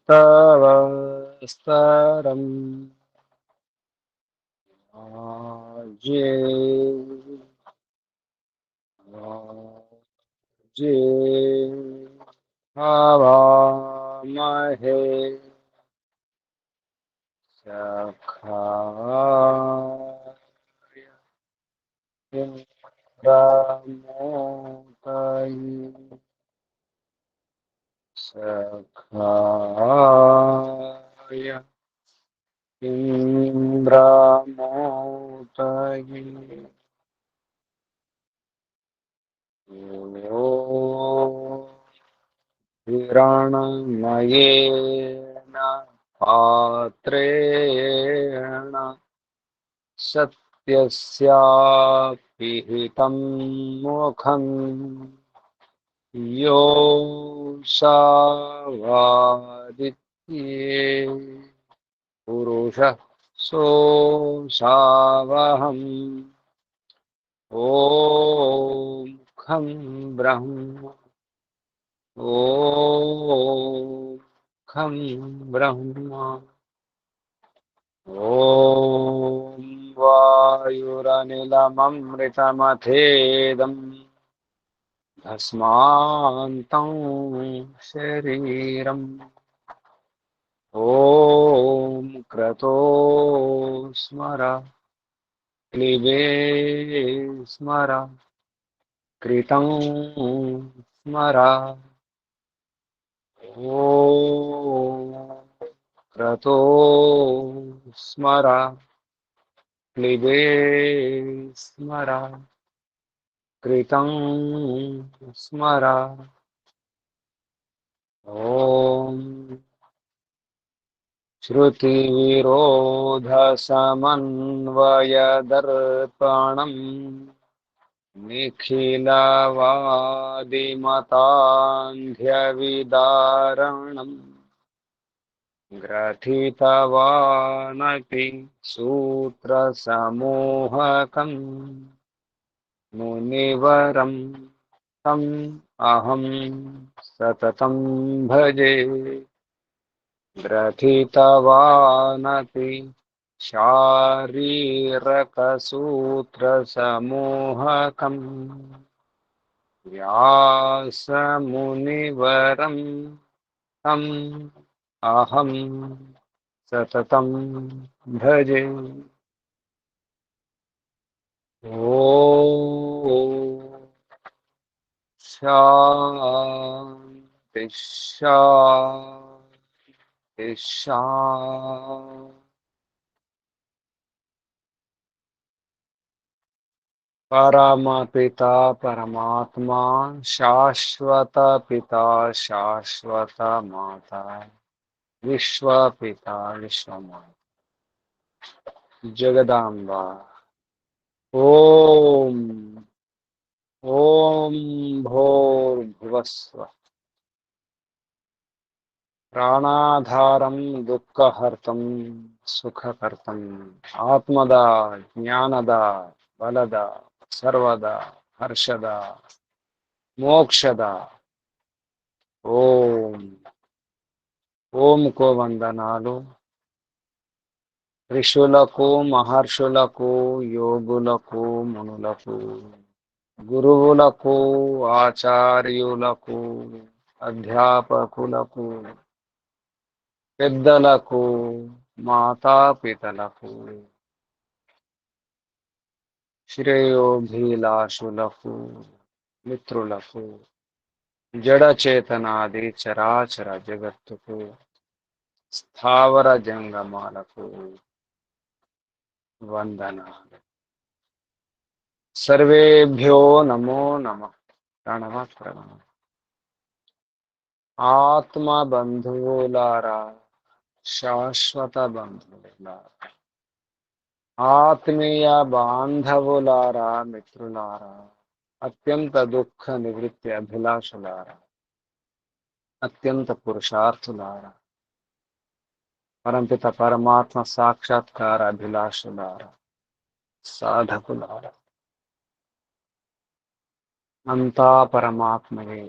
तव स्तरम् आजे जे हवामहे सखाय इन्द्रमोदये सखाय इन्द्रमोदये ॐ हिरण्मयेन पात्रेण सत्यस्यापिहितं मुखम् योऽसावादित्ये पुरुषः सोऽसावहम् ॐ खं ब्रह्म ॐ खं ब्रह्म ॐ वायुरनिलममृतमथेदम् भस्मान्तं शरीरम् ॐ क्रतो स्मर क्लिबे स्मर कृतं स्मर ॐ क्रतो स्मर क्लिबे स्मर कृतं स्मर ॐ श्रुतिविरोधसमन्वयदर्पणम् निखिलवादिमतान्ध्यविदारणम् ग्रथितवानपि सूत्रसमूहकम् मुनिवरं तम् अहं सततं भजे ग्रथितवानपि शारीरकसूत्रसमूहकम् व्यासमुनिवरं तम् अहं सततं भजे ॐ शान्ति शान्ति शान्ति परमपिता परमात्मा शाश्वत पिता शाश्वत माता विश्वपिता विश्वमाता जगदाम्बा ओम ओम भूर्भुवस्व प्राणाधारं दुःखहर्तं सुखकर्तं आत्मदा ज्ञानदा बलदा सर्वदा हर्षदा मोक्षदा ओम ఓం కో వందనాలు ఋషులకు మహర్షులకు యోగులకు మునులకు గురువులకు ఆచార్యులకు అధ్యాపకులకు పెద్దలకు మాతాపితలకు శ్రేయోభిలాషులకు మిత్రులకు జడ చేతనాది చరాచర జగత్తుకు స్థావర జంగమాలకు వందనాలు సర్వేభ్యో నమో నమః ప్రణవ ప్రణవ ఆత్మ బంధువులారా శాశ్వత బంధువులారా ఆత్మీయ బాంధవులారా మిత్రులారా అత్యంత దుఃఖ నివృత్తి అభిలాషులారా అత్యంత పురుషార్థులారా పరంపిత పరమాత్మ సాక్షాత్కార అభిలాషులారా సాధకులారా అంతా పరమాత్మయే.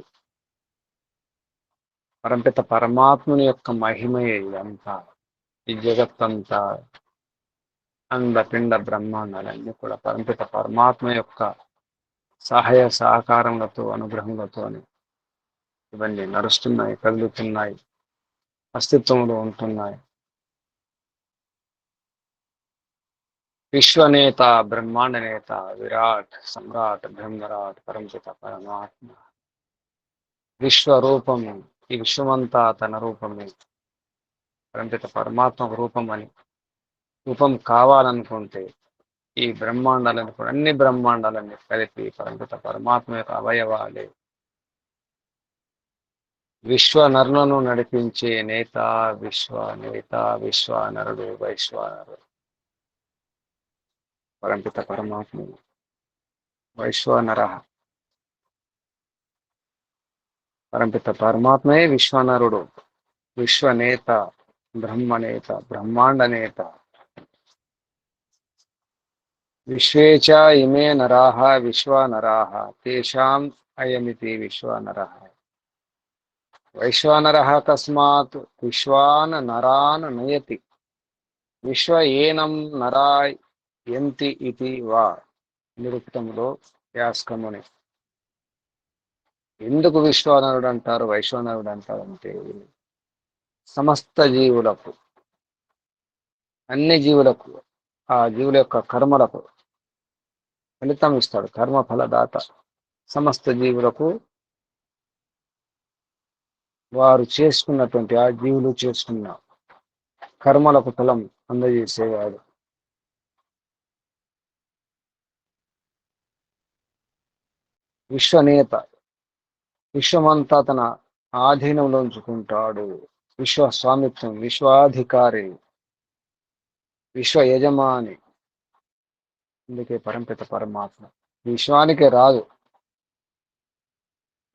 పరంపిత పరమాత్ముని యొక్క మహిమయే ఇదంతా. ఈ జగత్తంతా, అండపిండ బ్రహ్మాండాలన్నీ కూడా పరంపిత పరమాత్మ యొక్క సహాయ సహకారములతో, అనుగ్రహములతో ఇవన్నీ నడుస్తున్నాయి, కదులుతున్నాయి, అస్తిత్వంలో ఉంటున్నాయి. విశ్వనేత, బ్రహ్మాండ నేత, విరాట్, సమ్రాట్, బ్రహ్మరాట్, పరంపిత పరమాత్మ విశ్వరూపము. ఈ విశ్వమంతా తన రూపమే. పరంపిత పరమాత్మ రూపం అని రూపం కావాలనుకుంటే ఈ బ్రహ్మాండాలను కూడా, అన్ని బ్రహ్మాండాలన్నీ కలిపి పరంపిత పరమాత్మ యొక్క అవయవాలే. విశ్వ నరులను నడిపించే నేత, విశ్వానరుడు, వైశ్వానరుడు పరంపిత పరమాత్మ. వైశ్వానర, పరంపిత పరమాత్మే విశ్వనరుడు, విశ్వనేత, బ్రహ్మనేత, బ్రహ్మాండ నేత. విశ్వేచ ఇమే నరాః విశ్వానరాః తేషాం అయమితి విశ్వానరః. వైశ్వానరః కస్మాత్ విశ్వాన్ నరాన్ నయతి విశ్వ ఏనం నరా యంతి ఇతి వా. నిరుక్తంలో యాస్కముని. ఎందుకు విశ్వానరుడు అంటారు, వైశ్వానరుడు అంటారు అంటే, సమస్త జీవులకు, అన్ని జీవులకు, ఆ జీవుల యొక్క కర్మలకు ఫలితం ఇస్తాడు. కర్మ ఫలదాత. సమస్త జీవులకు వారు చేసుకున్నటువంటి, ఆ జీవులు చేసుకున్న కర్మలకు ఫలం అందజేసేవాడు. విశ్వనేత, విశ్వమంతా తన ఆధీనంలో ఉంచుకుంటాడు. విశ్వస్వామిత్వం, విశ్వాధికారి, విశ్వ యజమాని. అందుకే పరంపిత పరమాత్మ విశ్వానికి రాదు.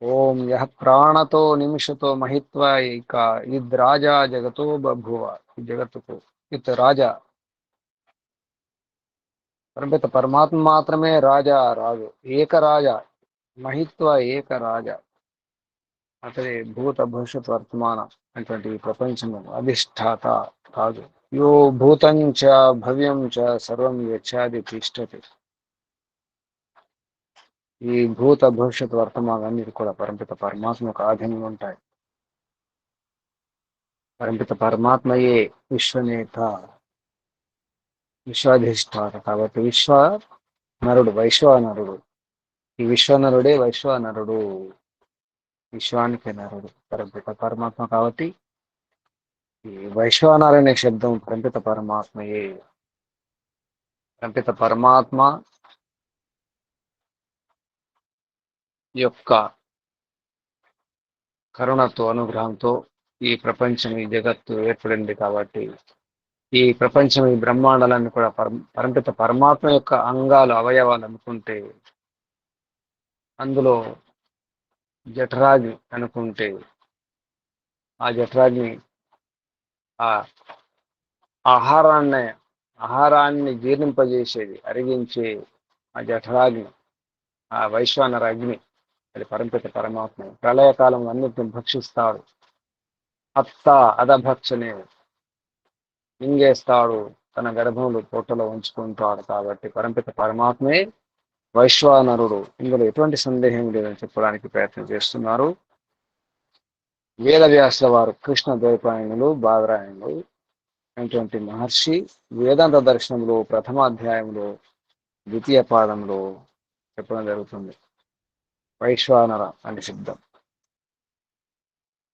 ఓం యః ప్రాణతో నిమిషతో మహిత్వ ఇక ఇద్ రాజా జగతో బభువ. ఈ జగత్తుకు ఇత్ రాజా. పరంపిత పరమాత్మ మాత్రమే రాజా, రాజు, ఏకరాజా, మహిత్వ ఏకరాజా. అతడే భూత భవిష్యత్ వర్తమాన అటువంటి ప్రపంచము అధిష్టాత, రాజు. యో భూతం చ భవ్యం చ సర్వం యచ్చాది తిష్టతి. ఈ భూత భవిష్యత్ వర్తమానాన్ని కూడా పరంపిత పరమాత్మ యొక్క ఆధీనంలో ఉంటాయి. పరంపిత పరమాత్మయే విశ్వనేత, విశ్వాధిష్టాత. కాబట్టి విశ్వ నరుడు, వైశ్వానరుడు. ఈ విశ్వనరుడే వైశ్వానరుడు, విశ్వానికి నరుడు పరంపిత పరమాత్మ. కాబట్టి ఈ వైశ్వానరు అనే శబ్దం పరంపిత పరమాత్మయే. పరంపిత పరమాత్మ యొక్క కరుణతో, అనుగ్రహంతో ఈ ప్రపంచం, ఈ జగత్తు ఏర్పడింది. కాబట్టి ఈ ప్రపంచం, ఈ బ్రహ్మాండాలన్నీ కూడా పరంపిత పరమాత్మ యొక్క అంగాలు, అవయవాలు అనుకుంటే, అందులో జఠరాగ్ని అనుకుంటే, ఆ జఠరాగ్ని ఆ ఆహారాన్ని జీర్ణింపజేసేది, అరిగించే ఆ జఠరాగ్ని, ఆ వైశ్వానర అగ్ని, అది పరంపిత పరమాత్మ. ప్రళయకాలం అన్నిటిని భక్షిస్తాడు. అత్త అధభక్షనే మింగేస్తాడు, తన గర్భంలో పొట్టలో ఉంచుకుంటాడు. కాబట్టి పరంపిత పరమాత్మే వైశ్వానరుడు. ఇందులో ఎటువంటి సందేహం లేదని చెప్పడానికి ప్రయత్నం చేస్తున్నారు వేదవ్యాసుల వారు. కృష్ణ ద్వైపాయనులు, బాదరాయణులు అనేటువంటి మహర్షి వేదాంత దర్శనంలో ప్రథమ అధ్యాయంలో ద్వితీయ పాదంలో చెప్పడం జరుగుతుంది. వైశ్వానర అనే శబ్దం.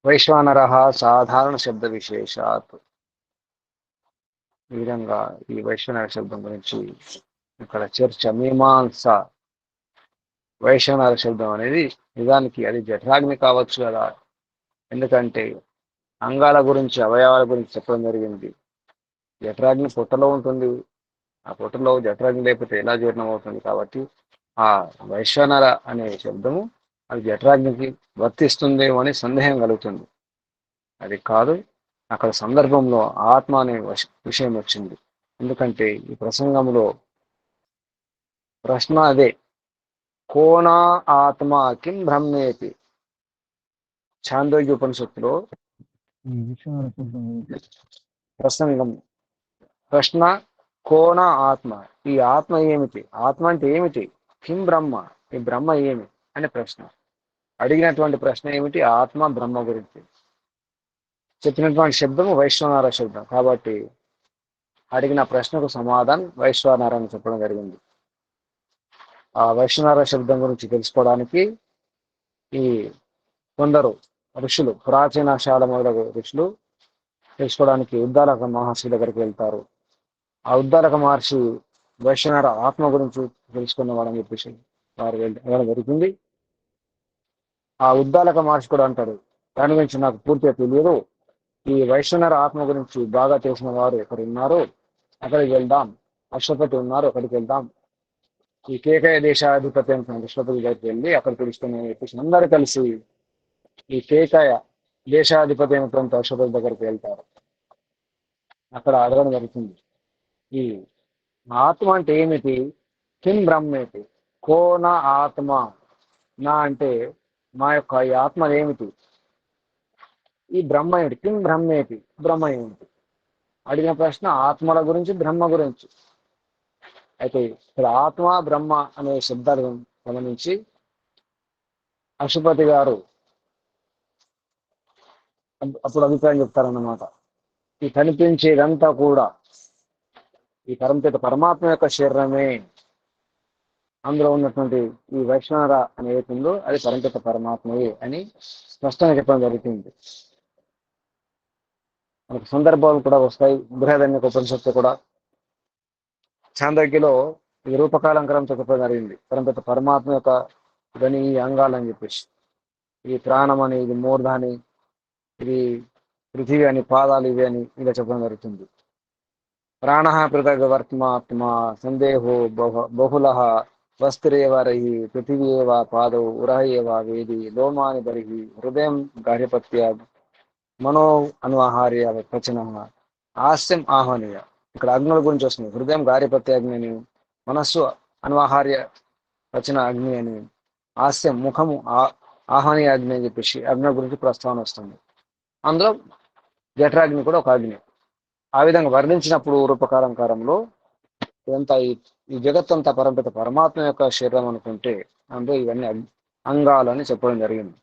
వైశ్వానర సాధారణ శబ్ద విశేషాత్. ఈ విధంగా ఈ వైశ్వానర శబ్దం గురించి ఇక్కడ చర్చ, మీమాంస. వైశ్వానర శబ్దం అనేది నిజానికి అది జఠరాగ్ని కావచ్చు కదా, ఎందుకంటే అంగాల గురించి, అవయవాల గురించి చెప్పడం జరిగింది. జఠరాగ్ని పొట్టలో ఉంటుంది. ఆ పొట్టలో జఠరాగ్ని లేకపోతే ఎలా జీర్ణం అవుతుంది? కాబట్టి ఆ వైశ్వానర అనే శబ్దము అది జఠరాగ్నికి వర్తిస్తుందేమో అని సందేహం కలుగుతుంది. అది కాదు, అక్కడ సందర్భంలో ఆత్మ అనే విషయం వచ్చింది. ఎందుకంటే ఈ ప్రసంగంలో ప్రశ్న అదే, కోనా ఆత్మ కిం బ్రహ్మేతి. ఛాందోగ్య ఉపనిషత్తులో ప్రశ్న ప్రశ్న కోన ఆత్మ, ఈ ఆత్మ ఏమిటి, ఆత్మ అంటే ఏమిటి, కిం బ్రహ్మ, ఈ బ్రహ్మ ఏమి అనే ప్రశ్న. అడిగినటువంటి ప్రశ్న ఏమిటి, ఆత్మ బ్రహ్మ గురించి. చెప్పినటువంటి శబ్దము వైశ్వనార శబ్దం కాబట్టి అడిగిన ప్రశ్నకు సమాధానం వైశ్వనార అని చెప్పడం జరిగింది. ఆ వైశ్వనార శబ్దం గురించి తెలుసుకోవడానికి ఈ కొందరు ఋషులు, ప్రాచీన శాల మొదలగు ఋషులు తెలుసుకోవడానికి ఉద్దాలక మహర్షి దగ్గరికి వెళ్తారు. ఆ ఉద్దాలక మహర్షి వైశ్వనార ఆత్మ గురించి తెలుసుకున్నవాడని చెప్పేసి వారు వెళ్ళడం జరుగుతుంది. ఆ ఉద్దాలక మహర్షి కూడా అంటారు, దాని గురించి నాకు పూర్తిగా తెలియదు, ఈ వైశ్వనార ఆత్మ గురించి బాగా తెలిసిన వారు ఎక్కడ ఉన్నారు, అక్కడికి వెళ్దాం, అశ్వపతి ఉన్నారు అక్కడికి వెళ్దాం, ఈ కేకయ దేశాధిపతి అంటే అశ్వపతి దగ్గరికి వెళ్ళి అక్కడ తెలుసుకుని చెప్పేసి అందరూ కలిసి ఈ కేకయ దేశాధిపతి అయినటువంటి అశ్వపతి దగ్గరికి వెళ్తారు. అక్కడ అడగడం జరుగుతుంది, ఈ ఆత్మ అంటే ఏమిటి, కిం బ్రహ్మేటి, కోన ఆత్మ, నా అంటే మా యొక్క ఈ ఆత్మ ఏమిటి, ఈ బ్రహ్మ ఏమిటి, కిం బ్రహ్మేటి, బ్రహ్మ ఏమిటి. అడిగిన ప్రశ్న ఆత్మల గురించి, బ్రహ్మ గురించి. అయితే ఇక్కడ ఆత్మ బ్రహ్మ అనే శబ్దాలు గమనించి అశుపతి గారు అప్పుడు అభిప్రాయం చెప్తారన్నమాట. ఈ కనిపించేదంతా కూడా ఈ పరంపిత పరమాత్మ యొక్క శరీరమే, అందులో ఉన్నటువంటి ఈ వైష్ణవ అని ఏతుందో అది పరంపిత పరమాత్మయే అని స్పష్టంగా చెప్పడం జరుగుతుంది. మనకు సందర్భాలు కూడా వస్తాయి. బృహదన్యక ఉపనిషత్తు కూడా చాందోగ్యలో ఈ రూపకాలంకరంతో చెప్పడం జరిగింది. పరంపిత పరమాత్మ యొక్క ధ్వని అంగాలని చెప్పేసి, ఈ ప్రాణం అని, ఇది మూర్ధ అని, ఇది పృథివీ అని, పాదాలు ఇవి అని ఇలా చెప్పడం జరుగుతుంది. ప్రాణ పృథగ్ వర్త్మాత్మ సందేహో బహుళ వస్త్రేవ రహి పృథివీవ పాదౌ ఉరహ ఏవ వేది లోమాని బరిహి హృదయం గార్హపత్య మనో అన్వాహార్య వచన హాస్యం ఆహ్వానీయ. ఇక్కడ అగ్నుల గురించి వస్తుంది. హృదయం గార్హపత్య అగ్ని అని, మనస్సు అన్వాహార్య వచన అగ్ని అని, హాస్యం ముఖము ఆహ్వానీయ అగ్ని అని చెప్పేసి అగ్ని గురించి ప్రస్తావన వస్తుంది. అందులో జఠరాగ్ని కూడా ఒక అగ్ని. ఆ విధంగా వర్ణించినప్పుడు రూపకాలంకారంలో ఇదంతా ఈ జగత్తంతా పరంపిత పరమాత్మ యొక్క శరీరం అనుకుంటే అందులో ఇవన్నీ అంగాలు అని చెప్పడం జరిగింది.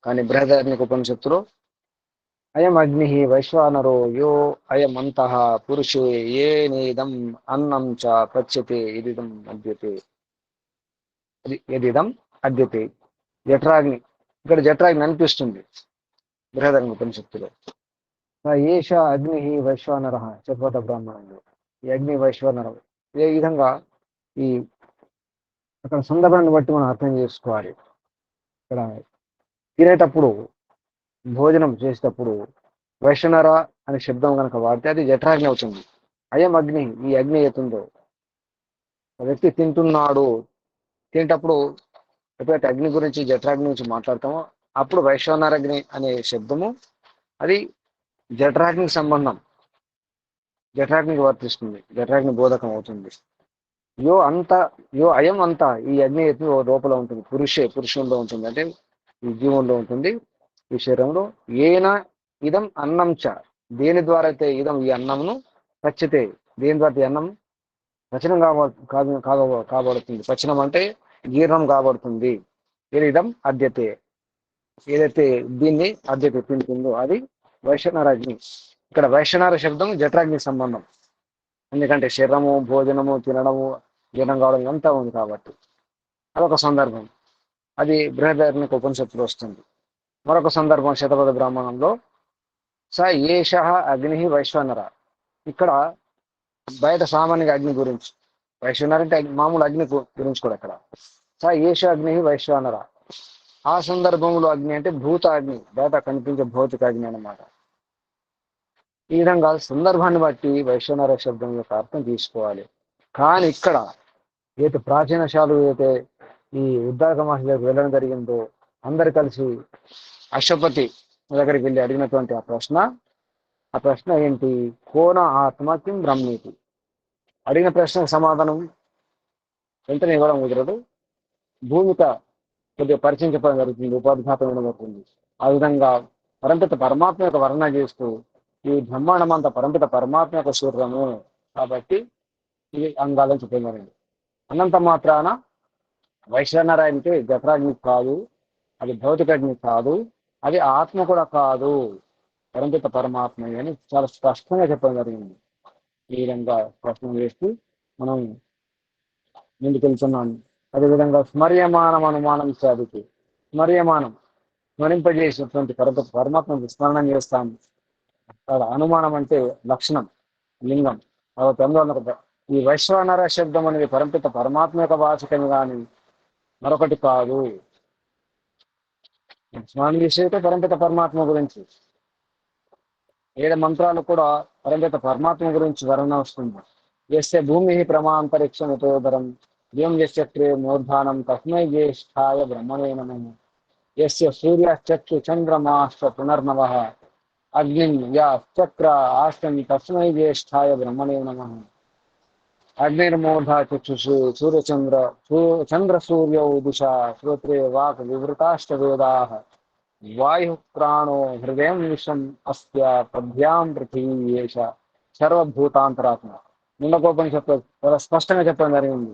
కానీ బృహదారణ్యక ఉపనిషత్తులో అయం అగ్ని వైశ్వానరో యో అయం అంతః పురుషే ఏనేదం అన్నం చ పచ్యతే ఇదిదం అద్యతే, ఎదిదం అద్యతే. జఠరాగ్ని, ఇక్కడ జఠరాగ్ని అనిపిస్తుంది బృహదారణ్యక ఉపనిషత్తులో. ఏష అగ్ని వైశ్వానర చతుర్థ బ్రాహ్మణంలో ఈ అగ్ని వైశ్వానరం. ఏ విధంగా ఈ అక్కడ సందర్భాన్ని బట్టి మనం అర్థం చేసుకోవాలి. ఇక్కడ తినేటప్పుడు, భోజనం చేసేటప్పుడు వైశ్వనర అనే శబ్దం కనుక వాడితే అది జఠరాగ్ని అవుతుంది. అయం అగ్ని, ఈ అగ్ని అవుతుందో వ్యక్తి తింటున్నాడు, తినేటప్పుడు ఎప్పుడైతే అగ్ని గురించి జఠరాగ్ని గురించి మాట్లాడతామో అప్పుడు వైశ్వనరగ్ని అనే శబ్దము అది జఠరాగ్నికి సంబంధం, జఠరాగ్నికి వర్తిస్తుంది, జఠరాగ్ని బోధకం అవుతుంది. యో అంత, యో అయం అంతా, ఈ అగ్ని లోపల ఉంటుంది, పురుషుల్లో ఉంటుంది, అంటే ఈ జీవంలో ఉంటుంది, ఈ శరీరంలో. ఏన ఇదం అన్నం చ, దేని ద్వారా అయితే ఇదం ఈ అన్నంను పచ్చితే, దేని ద్వారా అన్నం పచనం కాబడుతుంది, పచనం అంటే జీర్ణం కాబడుతుంది. ఇదం అద్యతే, ఏదైతే దీన్ని అద్యతే తింటుందో అది వైశ్వనరాగ్ని. ఇక్కడ వైశ్వనర శబ్దం జఠరాగ్ని సంబంధం, ఎందుకంటే శరీరము, భోజనము, తినడము, జీర్ణం కావడం అంతా ఉంది కాబట్టి అదొక సందర్భం. అది బృహదారణ్యక ఉపనిషత్తులో వస్తుంది. మరొక సందర్భం శతపథ బ్రాహ్మణంలో స ఏష అగ్ని వైశ్వనర. ఇక్కడ బయట సామాన్య అగ్ని గురించి, వైశ్వనర అంటే మామూలు అగ్ని గురించి కూడా ఇక్కడ స ఏష అగ్ని వైశ్వనర. ఆ సందర్భంలో అగ్ని అంటే భూత అగ్ని, బయట కనిపించే భౌతిక అగ్ని అన్నమాట. ఈ విధంగా సందర్భాన్ని బట్టి వైశ్వనర శబ్దం యొక్క అర్థం తీసుకోవాలి. కానీ ఇక్కడ ఏదైతే ప్రాచీన శాలు అయితే ఈ ఉద్దాలక మహర్షి దగ్గరికి వెళ్ళడం జరిగిందో, అందరు కలిసి అశ్వపతి దగ్గరికి వెళ్ళి అడిగినటువంటి ఆ ప్రశ్న ఏంటి, కోన ఆత్మ కిం బ్రహ్మేతి. అడిగిన ప్రశ్నకు సమాధానం వెంటనే ఇవ్వడం కుదరదు. భూమిక కొద్దిగా పరిచయం చెప్పడం జరుగుతుంది, ఉపోద్ఘాతం ఇవ్వడం జరుగుతుంది. ఆ విధంగా పరంపిత పరమాత్మ యొక్క వర్ణన చేస్తూ ఈ బ్రహ్మాండం అంతా పరంపిత పరమాత్మ యొక్క శరీరము కాబట్టి ఇది అంగాలని చెప్పడం జరిగింది. అన్నంత మాత్రాన వైశ్వనారాయణకి జఠరాగ్ని కాదు, అది భౌతికాగ్ని కాదు, అది ఆత్మ కూడా కాదు, పరంపిత పరమాత్మ అని చాలా స్పష్టంగా చెప్పడం జరిగింది. ఈ విధంగా స్పష్టం చేస్తూ మనం ముందుకు వెళ్తున్నాను. అదేవిధంగా స్మర్యమానం అనుమానం సాధికి స్మర్యమానం స్మరింపజేసినటువంటి పరమాత్మ స్మరణం చేస్తాం. అనుమానం అంటే లక్షణం, లింగం. అందువల్ల ఈ వైశ్వానర శబ్దం అనేది పరంపిత పరమాత్మ యొక్క వాచకం కానీ మరొకటి కాదు. స్మరణ చేసేది పరంపిత పరమాత్మ గురించి. 7 మంత్రాలు కూడా పరంపిత పరమాత్మ గురించి వర్ణన వస్తుంది. యస్య భూమి ప్రమాంతరిక్షం ఉతోదరం వ్యోం యస్య మూర్ధానం తస్మై జ్యేష్ఠాయ బ్రహ్మణే నమః. యస్య సూర్యశ్చక్షు చంద్రమాశ్చ పునర్నవః అగ్నిం యశ్చక్ర ఆస్తం తస్మై జ్యేష్ఠాయ బ్రహ్మణే నమః. అగ్నిర్మూఢ చక్షుషు చంద్ర సూర్యౌ దిశా శ్రోత్రే వాక్ వివృతాశ్చ వేదాః వాయు ప్రాణో హృదయం విషం అస్య పద్భ్యాం పృథివీ ఏష సర్వభూతాంతరాత్మ. ముండకోపనిషత్తు చాలా స్పష్టంగా చెప్పడం జరిగింది.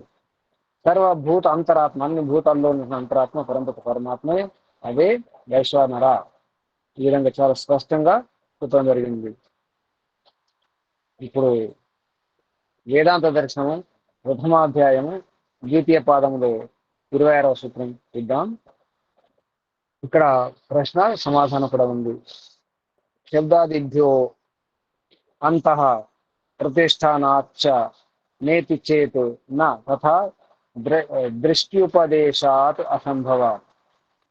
సర్వభూత అంతరాత్మ, అన్ని భూతాల్లో ఉన్న అంతరాత్మ పరంపత పరమాత్మే, అదే వైశ్వానర. ఈ విధంగా చాలా స్పష్టంగా చెప్పడం జరిగింది. ఇప్పుడు వేదాంత దర్శనము ప్రథమాధ్యాయము ద్వితీయ పాదములో 26వ సూత్రం ఇద్దాం. ఇక్కడ ప్రశ్న సమాధానం కూడా ఉంది. శబ్దాదిభ్యో అంతః ప్రతిష్టానాచ్చ నేతి చేత్ న తథా దృష్ట్యుపదేశాత్ అసంభవాత్.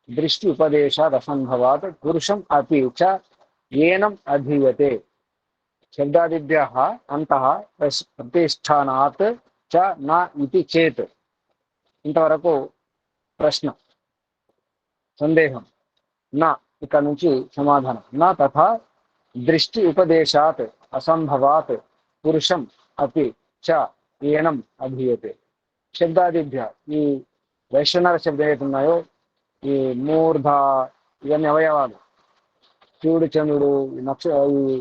దృష్ట్యుపదేశాత్ అసంభవాత్ పురుషం అపి చ ఏనం అధీయతే. శబ్దాదిభ్యః అంతః ప్రతిష్టానాత్ చ న ఇతి చేత్. ఇంతవరకు ప్రశ్న, సందేహం. నా ఇక్కడ నుంచి సమాధానం. నా తథా దృష్టి ఉపదేశాత్ అసంభవాత్ పురుషం అపి చ ఏనం అధీయతే. శబ్దాదిభ్య, ఈ వైశ్వనర శబ్దం ఏతున్నాయో ఈ మూర్ధ ఇవన్నీ అవయవాలు, శివుడు చంద్రుడు ఈ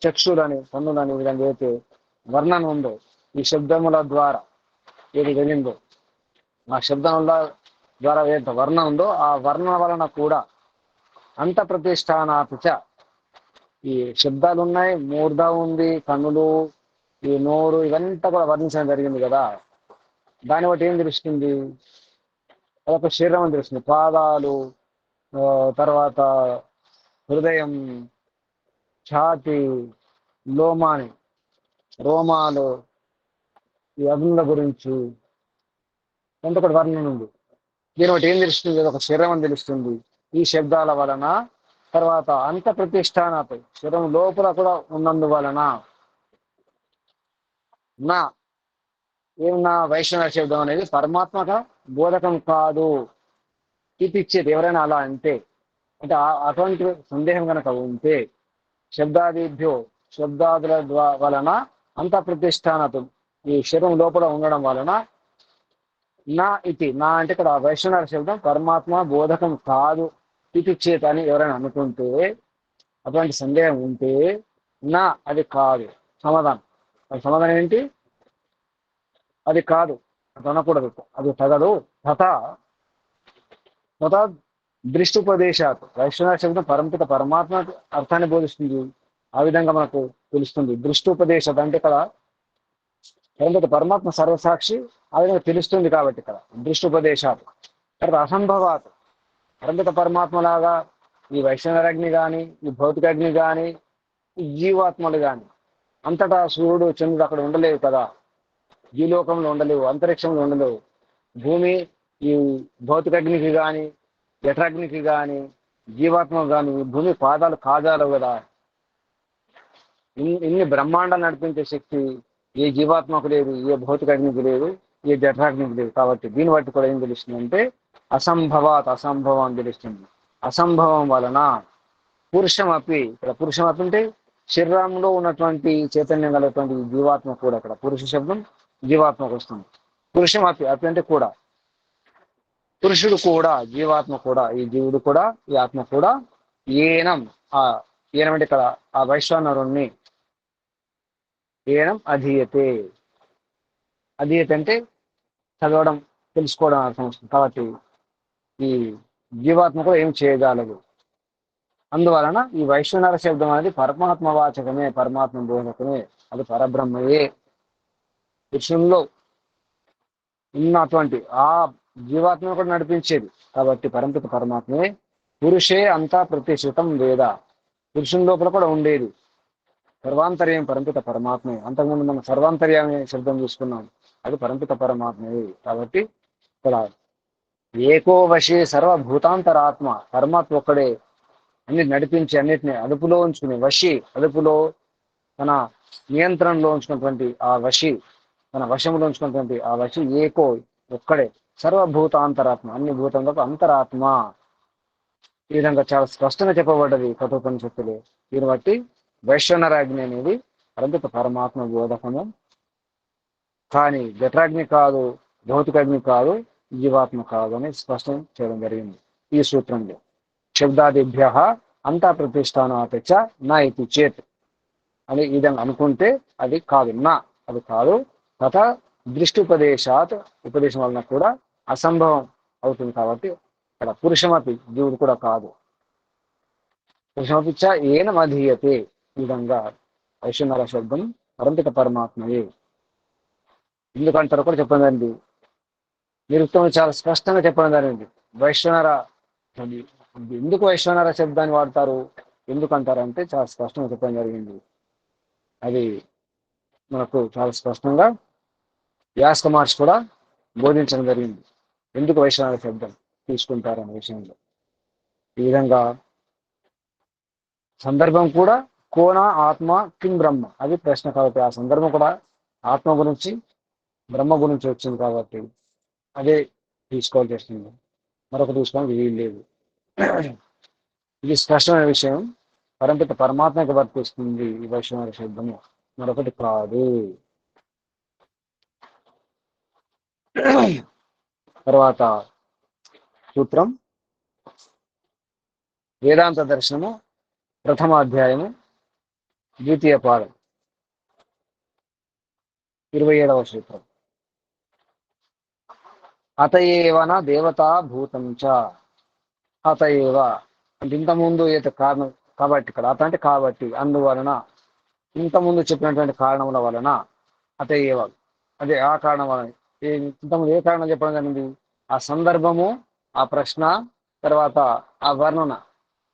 చక్షులని కన్నులని విధంగా అయితే వర్ణన ఉందో, ఈ శబ్దముల ద్వారా ఏది వెళ్ళిందో, ఆ శబ్దముల ద్వారా ఏదైతే వర్ణ ఉందో ఆ వర్ణ వలన కూడా అంత ప్రతిష్టానాపిచ, ఈ శబ్దాలు ఉన్నాయి, మూర్ధ ఉంది, కన్నులు, ఈ నోరు, ఇవంతా కూడా వర్ణించడం జరిగింది కదా. దాన్ని బట్టి ఏం తెలుస్తుంది? అదొక శరీరం అని తెలుస్తుంది. పాదాలు, తర్వాత హృదయం, ఛాతి, లోమాని, రోమాలు, ఈ అగ్నుల గురించి కొంత కూడా వర్ణన ఉంది. దీని బట్టి ఏం తెలుస్తుంది? ఒక శరీరం అని తెలుస్తుంది. ఈ శబ్దాల వలన తర్వాత అంత ప్రతిష్టానపై శరీరం లోపల కూడా ఉన్నందువలన నా ఏమన్నా వైష్ణవ శబ్దం అనేది పరమాత్మక బోధకం కాదు ఇది ఇచ్చేది. ఎవరైనా అలా అంటే అటువంటి సందేహం కనుక ఉంటే శబ్దాదిభ్యో శబ్దాదుల వలన అంత ప్రతిష్టానతం ఈ శరీరం లోపల ఉండడం వలన నా ఇది, నా అంటే ఇక్కడ వైష్ణవ శబ్దం పరమాత్మ బోధకం కాదు ఇది చేత అని ఎవరైనా అనుకుంటే, అటువంటి సందేహం ఉంటే నా అది కాదు సమాధానం. సమాధానం ఏంటి? అది కాదు, అది అనకూడదు, అది తగదు. తథా తథా దృష్టిపదేశాత్. వైష్ణవ శబ్దం పరంపిత పరమాత్మ అర్థాన్ని బోధిస్తుంది. ఆ విధంగా మనకు తెలుస్తుంది. దృష్టిపదేశాత్ అంటే ఇక్కడ పరంపిత పరమాత్మ సర్వసాక్షి, ఆ విధంగా తెలుస్తుంది కాబట్టి ఇక్కడ దృష్టిపదేశాత్. తర్వాత అసంభవాత్, పరంపిత పరమాత్మ లాగా ఈ వైష్ణవరాగ్ని కానీ, ఈ భౌతికాగ్ని కానీ, ఈ జీవాత్మలు కానీ అంతటా సూర్యుడు చంద్రుడు అక్కడ ఉండలేవు కదా. జీలోకంలో ఉండలేవు, అంతరిక్షంలో ఉండలేవు. భూమి ఈ భౌతికాగ్నికి కానీ, జఠరాగ్నికి కానీ, జీవాత్మకు కానీ భూమి పాదాలు కాదాలవు కదా. ఇన్ని బ్రహ్మాండాలు నడిపించే శక్తి ఏ జీవాత్మకు లేదు, ఏ భౌతికాగ్నికి లేదు, ఏ జఠరాగ్నికి లేదు. కాబట్టి దీన్ని బట్టి కూడా ఏం తెలుస్తుంది అంటే అసంభవాత్, అసంభవం అని తెలుస్తుంది. అసంభవం వలన పురుషం అపి, ఇక్కడ పురుషం అపి అంటే శరీరంలో ఉన్నటువంటి చైతన్యం కలిగినటువంటి జీవాత్మ కూడా, ఇక్కడ పురుష శబ్దం జీవాత్మకు వస్తుంది. పురుషం అపి, అపి అంటే కూడా. పురుషుడు కూడా, జీవాత్మ కూడా, ఈ జీవుడు కూడా, ఈ ఆత్మ కూడా ఏనం, ఆ ఏనం అంటే ఇక్కడ ఆ వైశ్వానరుణ్ణి, ఏనం అధీయతే. అధీయత అంటే చదవడం, తెలుసుకోవడం అర్థం వస్తుంది. కాబట్టి ఈ జీవాత్మ కూడా ఏం చేయగలదు. అందువలన ఈ వైశ్వనర శబ్దం అనేది పరమాత్మ వాచకమే, పరమాత్మ బోధకమే, అది పరబ్రహ్మయే. పురుషుల్లో ఉన్నటువంటి ఆ జీవాత్మను కూడా నడిపించేది. కాబట్టి పరంపిత పరమాత్మే. పురుషే అంతా ప్రతిష్ఠితం వేద, పురుషుని లోపల కూడా ఉండేది సర్వాంతర్యం పరంపిత పరమాత్మే. అంతకుముందు మనం సర్వాంతర్యాన్ని శబ్దం చూసుకున్నాం, అది పరంపిత పరమాత్మే. కాబట్టి ఇక్కడ ఏకో వశే సర్వభూతాంతరాత్మ, పరమాత్మ ఒక్కడే అన్ని నడిపించి అన్నిటిని అదుపులో ఉంచుకునే వశి, అదుపులో తన నియంత్రణలో ఉంచుకున్నటువంటి ఆ వశి, తన వశంలో ఉంచుకున్నటువంటి ఆ వశి ఏకో ఒక్కడే, సర్వభూతాంతరాత్మ, అన్ని భూతంలో అంతరాత్మ. ఈ విధంగా చాలా స్పష్టంగా చెప్పబడ్డది కఠోపనిషత్తులు. దీన్ని బట్టి వైశ్వనరాగ్ని అనేది పరంపిత పరమాత్మ బోధకము, కానీ జఠరాగ్ని కాదు, భౌతికాగ్ని కాదు, జీవాత్మ కాదు అని స్పష్టం చేయడం జరిగింది ఈ సూత్రంలో. శబ్దాదిభ్య అంతా ప్రతిష్టానాపేక్ష నా ఇది చేత్ అని ఈ విధంగా అనుకుంటే అది కాదు, నా అది కాదు. తథ దృష్టి ఉపదేశాత్, ఉపదేశం వలన కూడా అసంభవం అవుతుంది. కాబట్టి ఇక్కడ పురుషమతి, జీవుడు కూడా కాదు. పురుషమపిచ్చ ఏన అధీయతే, ఈ విధంగా వైశ్వనర శబ్దం పరంపిత పరమాత్మయే. ఎందుకంటారో కూడా చెప్పడం జరిగింది, నిరుక్తంలో చాలా స్పష్టంగా చెప్పడం జరిగింది. వైశ్వనర, ఎందుకు వైశ్వనర శబ్దాన్ని వాడతారు, ఎందుకంటారంటే చాలా స్పష్టంగా చెప్పడం జరిగింది. అది మనకు చాలా స్పష్టంగా వ్యాస మహర్షి కూడా బోధించడం జరిగింది, ఎందుకు వైశ్వనర శబ్దం తీసుకుంటారు అనే విషయంలో. ఈ విధంగా సందర్భం కూడా కోన ఆత్మ కిం బ్రహ్మ, అది ప్రశ్న. కాబట్టి ఆ సందర్భం కూడా ఆత్మ గురించి, బ్రహ్మ గురించి వచ్చింది. కాబట్టి అదే తీసుకోవాల్సి వస్తుంది, మరొక తీసుకోవడానికి వీలు లేదు. ఇది స్పష్టమైన విషయం. పరంపిత పరమాత్మకి వర్తిస్తుంది ఈ వైష్ణవ శబ్దము, మరొకటి కాదు. తర్వాత సూత్రం వేదాంత దర్శనము ప్రథమ అధ్యాయము ద్వితీయ పాదం 27వ సూత్రం. అతయేవన దేవతా భూతం చ, అతయేవ అంటే ఇంతకుముందు ఏదో కారణం, కాబట్టి ఇక్కడ అత అంటే కాబట్టి, అందువలన, ఇంతకుముందు చెప్పినటువంటి కారణముల వలన, అతయేవ అదే ఆ కారణం వలన. ఇంతకుముందు ఏ కారణం చెప్పడం జరిగింది, ఆ సందర్భము, ఆ ప్రశ్న, తర్వాత ఆ వర్ణన,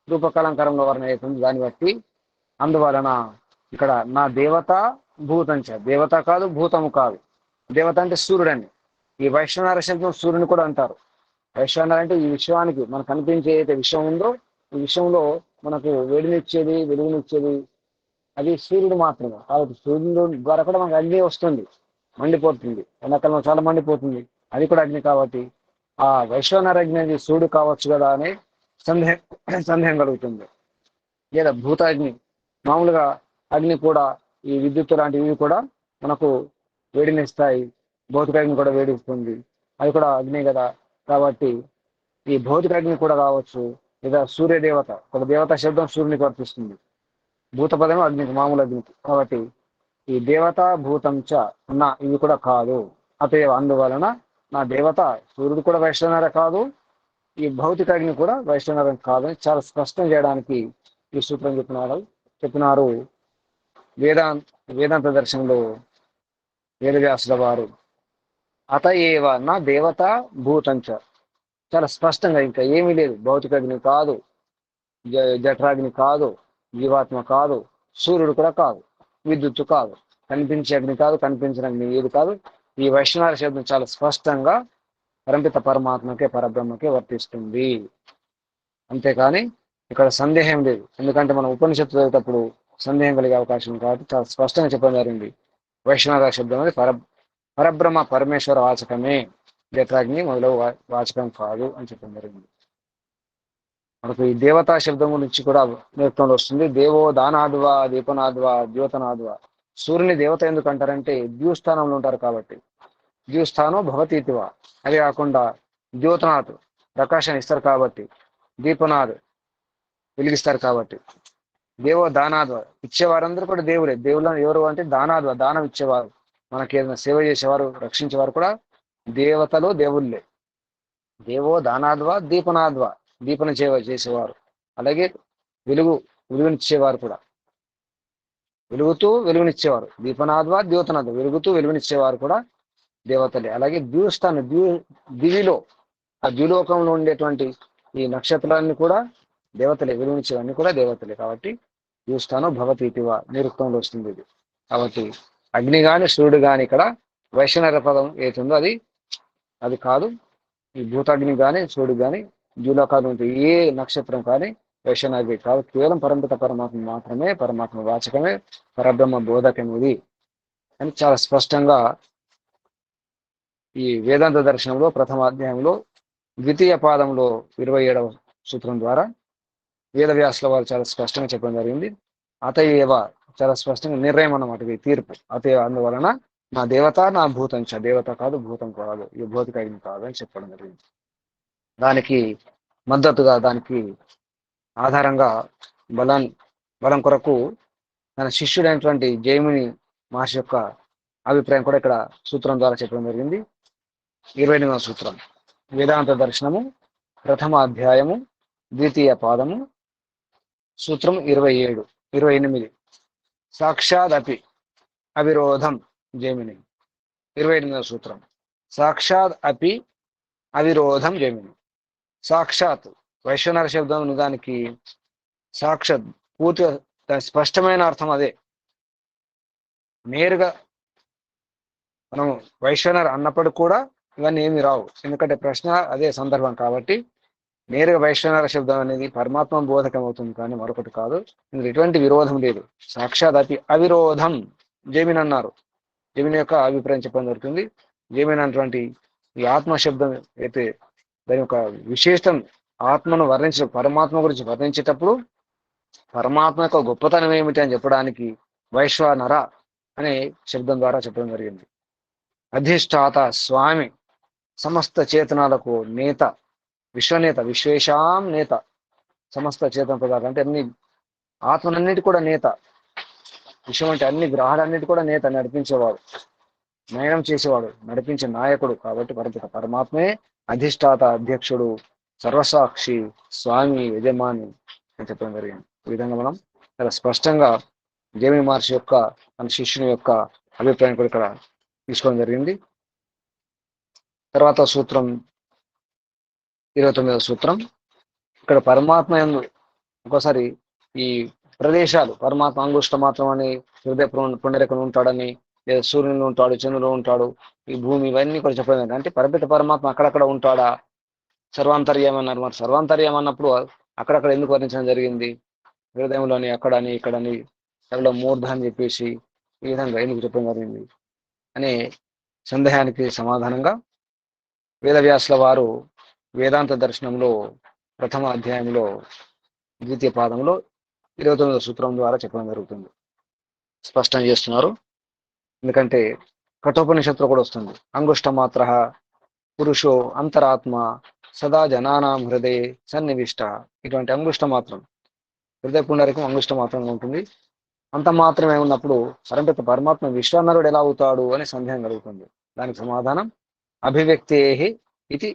రూపకలంకరంలో వర్ణన అవుతుంది, దాన్ని బట్టి. అందువలన ఇక్కడ నా దేవత భూతంచ, దేవత కాదు, భూతము కాదు. దేవత అంటే సూర్యుడని. ఈ వైశ్వనర శబ్దం సూర్యుని కూడా అంటారు. వైశ్వనర అంటే ఈ విశ్వానికి మనకు కనిపించే ఏదైతే విషయం ఉందో, ఈ విషయంలో మనకు వేడినిచ్చేది, వెలుగునిచ్చేది అది సూర్యుడు మాత్రమే. కాబట్టి సూర్యుడు ద్వారా కూడా మనకు అగ్ని వస్తుంది, మండిపోతుంది. ఎండాకాలంలో చాలా మండిపోతుంది, అది కూడా అగ్ని. కాబట్టి ఆ వైశ్వనర అగ్ని అనేది సూర్యుడు కావచ్చు కదా అని సందేహం కలుగుతుంది. లేదా భూతాగ్ని, మామూలుగా అగ్ని కూడా, ఈ విద్యుత్ లాంటివి కూడా మనకు వేడినిస్తాయి. భౌతికాగ్ని కూడా వేడిస్తుంది, అది కూడా అగ్ని కదా. కాబట్టి ఈ భౌతికాగ్ని కూడా కావచ్చు, లేదా సూర్యదేవత, ఒక దేవత శబ్దం సూర్యునికి వర్తిస్తుంది, భూత పదం అగ్నికి, మామూలు అగ్నికి. కాబట్టి ఈ దేవత భూతం చ నా ఇవి కూడా కాదు. అతేవ అందువలన నా దేవత సూర్యుడు కూడా వైష్ణవర కాదు, ఈ భౌతికాగ్ని కూడా వైష్ణవరం కాదని చాలా స్పష్టం చేయడానికి ఈ సూత్రం చెప్పినారు వేదాంత దర్శనంలో వేదవ్యాసుల వారు. అత ఏవ నా దేవత భూతంచ, చాలా స్పష్టంగా, ఇంకా ఏమీ లేదు. భౌతికాగ్ని కాదు, జఠరాగ్ని కాదు, జీవాత్మ కాదు, సూర్యుడు కూడా కాదు, విద్యుత్తు కాదు, కనిపించే అగ్ని కాదు, కనిపించిన అగ్ని ఏది కాదు. ఈ వైష్ణవ శబ్దం చాలా స్పష్టంగా పరంపిత పరమాత్మకే, పరబ్రహ్మకే వర్తిస్తుంది. అంతేకాని ఇక్కడ సందేహం లేదు. ఎందుకంటే మనం ఉపనిషత్తు చదివేటప్పుడు సందేహం కలిగే అవకాశం ఉంది. కాబట్టి చాలా స్పష్టంగా చెప్పడం జరిగింది, వైష్ణవ శబ్దం అనేది పరబ్రహ్మ పరమేశ్వర వాచకమే, జఠరాగ్ని మొదలగు వాచకం కాదు అని చెప్పడం జరిగింది. మనకు ఈ దేవతా శబ్దం గురించి కూడా నేర్పంలో వస్తుంది. దేవో దానాద్వా, దీపనాద్వా, ద్యోతనాద్వా. సూర్యుని దేవత ఎందుకు అంటారంటే ద్యూస్థానంలో ఉంటారు కాబట్టి, ద్యూస్థానం భవతీతివా. అదే కాకుండా ద్యోతనాథ్ ప్రకాశాన్ని ఇస్తారు కాబట్టి, దీపనాథ్ వెలిగిస్తారు కాబట్టి, దేవో దానాథ్ ఇచ్చేవారందరూ కూడా దేవుడే. దేవుళ్ళ ఎవరు అంటే దానాథ్, దానం ఇచ్చేవారు, మనకి ఏదైనా సేవ చేసేవారు, రక్షించేవారు కూడా దేవతలు, దేవుళ్ళే. దేవో దానాద్వా దీపనాద్వా, దీపన సేవ చేసేవారు, అలాగే వెలుగునిచ్చేవారు కూడా, వెలుగుతూ వెలుగునిచ్చేవారు. దీపనాద్వా ద్యోతనాథ్, వెలుగుతూ వెలుగునిచ్చేవారు కూడా దేవతలే. అలాగే ద్యూస్థానం, దివిలో ఆ ద్యులోకంలో ఉండేటువంటి ఈ నక్షత్రాన్ని కూడా దేవతలే, వెలుగునిచ్చేవన్నీ కూడా దేవతలే. కాబట్టి ద్యూస్థానం భవతి ఇటివా నిరుక్తంలో వస్తుంది ఇది. కాబట్టి అగ్ని గాని సూర్యుడు గాని ఇక్కడ వైశ్వనర పదం ఏతుందో అది అది కాదు. ఈ భూతాగ్ని కానీ సూర్యుడు కానీ ద్యులోకాలు ఉంటే ఏ నక్షత్రం కానీ వైశ్వనరి కాదు. కేవలం పరంపిత పరమాత్మ మాత్రమే, పరమాత్మ వాచకమే, పరబ్రహ్మ బోధకం ఇది అని చాలా స్పష్టంగా ఈ వేదాంత దర్శనంలో ప్రథమ అధ్యాయంలో ద్వితీయ పాదంలో 27వ సూత్రం ద్వారా వేదవ్యాసుల వారు చాలా స్పష్టంగా చెప్పడం జరిగింది. అతయేవ చాలా స్పష్టంగా నిర్ణయం అన్నమాట, ఇది తీర్పు. అతయ అందువలన నా దేవత నా భూతంచ, దేవత కాదు భూతం కాదు, ఈ భౌతిక అగ్ని కాదు అని చెప్పడం జరిగింది. దానికి మద్దతుగా, దానికి ఆధారంగా బలం కొరకు తన శిష్యుడైనటువంటి జైమిని మహర్షి యొక్క అభిప్రాయం కూడా ఇక్కడ సూత్రం ద్వారా చెప్పడం జరిగింది. 28వ సూత్రం వేదాంత దర్శనము ప్రథమ అధ్యాయము ద్వితీయ పాదము సూత్రం 28 సాక్షాదపి అవిరోధం జైమిని. 28వ సూత్రం సాక్షాత్ అపి అవిరోధం జైమిని. సాక్షాత్ వైశ్వనర శబ్దం నిజానికి సాక్షాత్ పూర్తిగా స్పష్టమైన అర్థం అదే. నేరుగా మనం వైశ్వనర్ అన్నప్పటికీ కూడా ఇవన్నీ ఏమి రావు, ఎందుకంటే ప్రశ్న అదే సందర్భం కాబట్టి. నేరుగా వైశ్వనర శబ్దం అనేది పరమాత్మ బోధకం అవుతుంది కానీ మరొకటి కాదు. ఇందులో ఎటువంటి విరోధం లేదు. సాక్షాత్ అపి అవిరోధం జైమిని అన్నారు. జైమిని యొక్క అభిప్రాయం చెప్పడం జరుగుతుంది. జైమిని అన్నటువంటి ఈ ఆత్మ శబ్దం అయితే దాని యొక్క విశేషం, ఆత్మను వర్ణించే, పరమాత్మ గురించి వర్ణించేటప్పుడు పరమాత్మ యొక్క గొప్పతనం ఏమిటి అని చెప్పడానికి వైశ్వనర అనే శబ్దం ద్వారా చెప్పడం జరిగింది. అధిష్టాత స్వామి, సమస్త చేతనాలకు నేత, విశ్వనేత, విశ్వేషాం నేత, సమస్త చేతన పదార్థం అంటే అన్ని ఆత్మలన్నిటి కూడా నేత. విశ్వం అంటే అన్ని గ్రహాలన్నిటి కూడా నేత, నడిపించేవాడు, నయనం చేసేవాడు, నడిపించే నాయకుడు. కాబట్టి పరమాత్మే అధిష్టాత, అధ్యక్షుడు, సర్వసాక్షి, స్వామి, యజమాని అని చెప్పడం జరిగింది. ఈ విధంగా మనం చాలా స్పష్టంగా జైమిని మహర్షి యొక్క మన శిష్యుని యొక్క అభిప్రాయం కూడా ఇక్కడ తీసుకోవడం జరిగింది. తర్వాత సూత్రం 29వ సూత్రం ఇక్కడ పరమాత్మ యందు ఒక్కోసారి ఈ ప్రదేశాలు, పరమాత్మ అంగుష్ట మాత్రం అని హృదయ పుండరికను ఉంటాడని, లేదా సూర్యునిలో ఉంటాడు, చంద్రులో ఉంటాడు, ఈ భూమి, ఇవన్నీ కూడా చెప్పడం అంటే పరిమిత పరమాత్మ అక్కడక్కడ ఉంటాడా, సర్వాంతర్యం అన్నారు. మరి సర్వాంతర్యం అన్నప్పుడు అక్కడక్కడ ఎందుకు వర్ణించడం జరిగింది? హృదయంలోని అక్కడని ఇక్కడని సరళ మూర్ధ అని చెప్పేసి ఈ విధంగా ఎందుకు చెప్పడం జరిగింది అనే సందేహానికి సమాధానంగా వేదవ్యాసుల వారు వేదాంత దర్శనంలో ప్రథమ అధ్యాయంలో ద్వితీయ పాదంలో 29వ సూత్రం ద్వారా చెప్పడం జరుగుతుంది. స్పష్టం చేస్తున్నారు. ఎందుకంటే కఠోపనిషత్తులో కూడా వస్తుంది, అంగుష్ట మాత్ర పురుషో అంతరాత్మ సదా జనానాం హృదయ సన్నివిష్ట. ఇటువంటి అంగుష్ట మాత్రం, హృదయ పుండరికం అంగుష్ట మాత్రంగా ఉంటుంది. అంత మాత్రమే ఉన్నప్పుడు పరంపిత పరమాత్మ విశ్వనరుడు ఎలా అవుతాడు అని సందేహం కలుగుతుంది. దానికి సమాధానం అభివ్యక్తే ఇది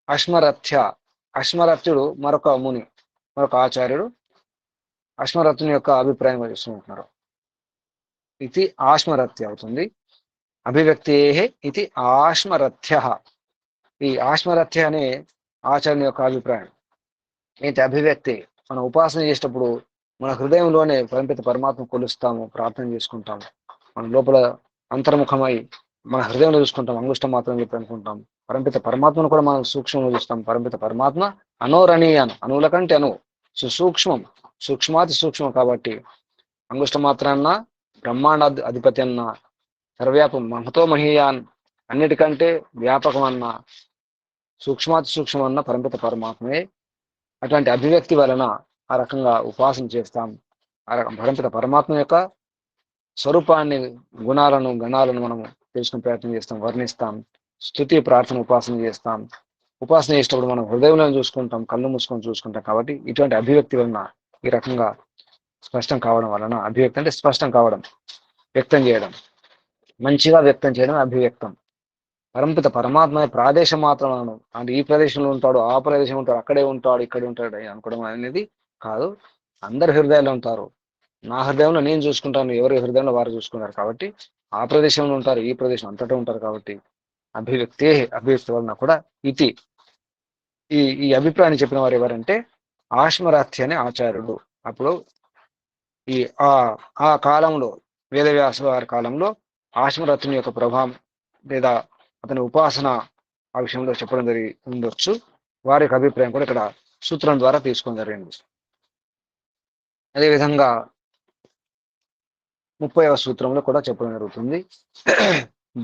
అశ్మరథ్య. అశ్మరథ్యుడు మరొక ముని, మరొక ఆచార్యుడు అశ్మరథుని యొక్క అభిప్రాయం చేస్తుంటున్నారు. ఇది ఆశ్మరథ్య అవుతుంది. అభివ్యక్తే ఇది ఆశ్మరథ్య. ఈ ఆశ్మరథ్య అనే ఆచార్యుని యొక్క అభిప్రాయం ఏంటి? అభివ్యక్తి. మనం ఉపాసన చేసేటప్పుడు మన హృదయంలోనే పరంపిత పరమాత్మ కొలుస్తాము, ప్రార్థన చేసుకుంటాము. మన లోపల అంతర్ముఖమై మన హృదయంలో చూసుకుంటాం, అంగుష్టం మాత్రం చెప్పి అనుకుంటాం. పరంపిత పరమాత్మను కూడా మనం సూక్ష్మంలో చూస్తాం. పరంపిత పరమాత్మ అనోరణీయాను, అణువుల కంటే అణువు, సుసూక్ష్మం, సూక్ష్మాతి సూక్ష్మం. కాబట్టి అంగుష్ట మాత్రాన్న, బ్రహ్మాండ అధిపతి అన్న, సర్వ్యాపం, మహతో మహీయాన్, అన్నిటికంటే వ్యాపకం అన్న, సూక్ష్మాతి సూక్ష్మం అన్న పరంపిత పరమాత్మే. అటువంటి అభివ్యక్తి వలన ఆ రకంగా ఉపాసన చేస్తాం. ఆ రకం పరంపిత పరమాత్మ యొక్క స్వరూపాన్ని, గుణాలను, గణాలను మనము తెలుసుకునే ప్రయత్నం చేస్తాం, వర్ణిస్తాం, స్తుతి ప్రార్థన ఉపాసన చేస్తాం. ఉపాసన చేసేటప్పుడు మనం హృదయంలో చూసుకుంటాం, కళ్ళు మూసుకొని చూసుకుంటాం. కాబట్టి ఇటువంటి అభివ్యక్తి వలన ఈ రకంగా స్పష్టం కావడం వలన, అభివ్యక్తి అంటే స్పష్టం కావడం, వ్యక్తం చేయడం, మంచిగా వ్యక్తం చేయడం అభివ్యక్తం. పరంపిత పరమాత్మ ప్రాదేశం మాత్రం అంటే ఈ ప్రదేశంలో ఉంటాడు, ఆ ప్రదేశంలో ఉంటాడు, అక్కడే ఉంటాడు, ఇక్కడే ఉంటాడు అనుకోవడం అనేది కాదు. అందరి హృదయాల్లో ఉంటారు. నా హృదయంలో నేను చూసుకుంటాను, ఎవరి హృదయంలో వారు చూసుకున్నారు. కాబట్టి ఆ ప్రదేశంలో ఉంటారు, ఈ ప్రదేశం అంతటా ఉంటారు. కాబట్టి అభివ్యక్తి వలన కూడా ఇది ఈ అభిప్రాయాన్ని చెప్పిన వారు ఎవరంటే ఆశ్మరాథ్య అనే ఆచార్యుడు. అప్పుడు ఈ ఆ ఆ కాలంలో వేదవ్యాస వారి కాలంలో ఆశ్మరథుని యొక్క ప్రభావం లేదా అతని ఉపాసన ఆ విషయంలో చెప్పడం జరిగి ఉండొచ్చు. వారి యొక్క అభిప్రాయం కూడా ఇక్కడ సూత్రం ద్వారా తీసుకోవడం జరిగింది. అదేవిధంగా 30వ సూత్రంలో కూడా చెప్పడం జరుగుతుంది.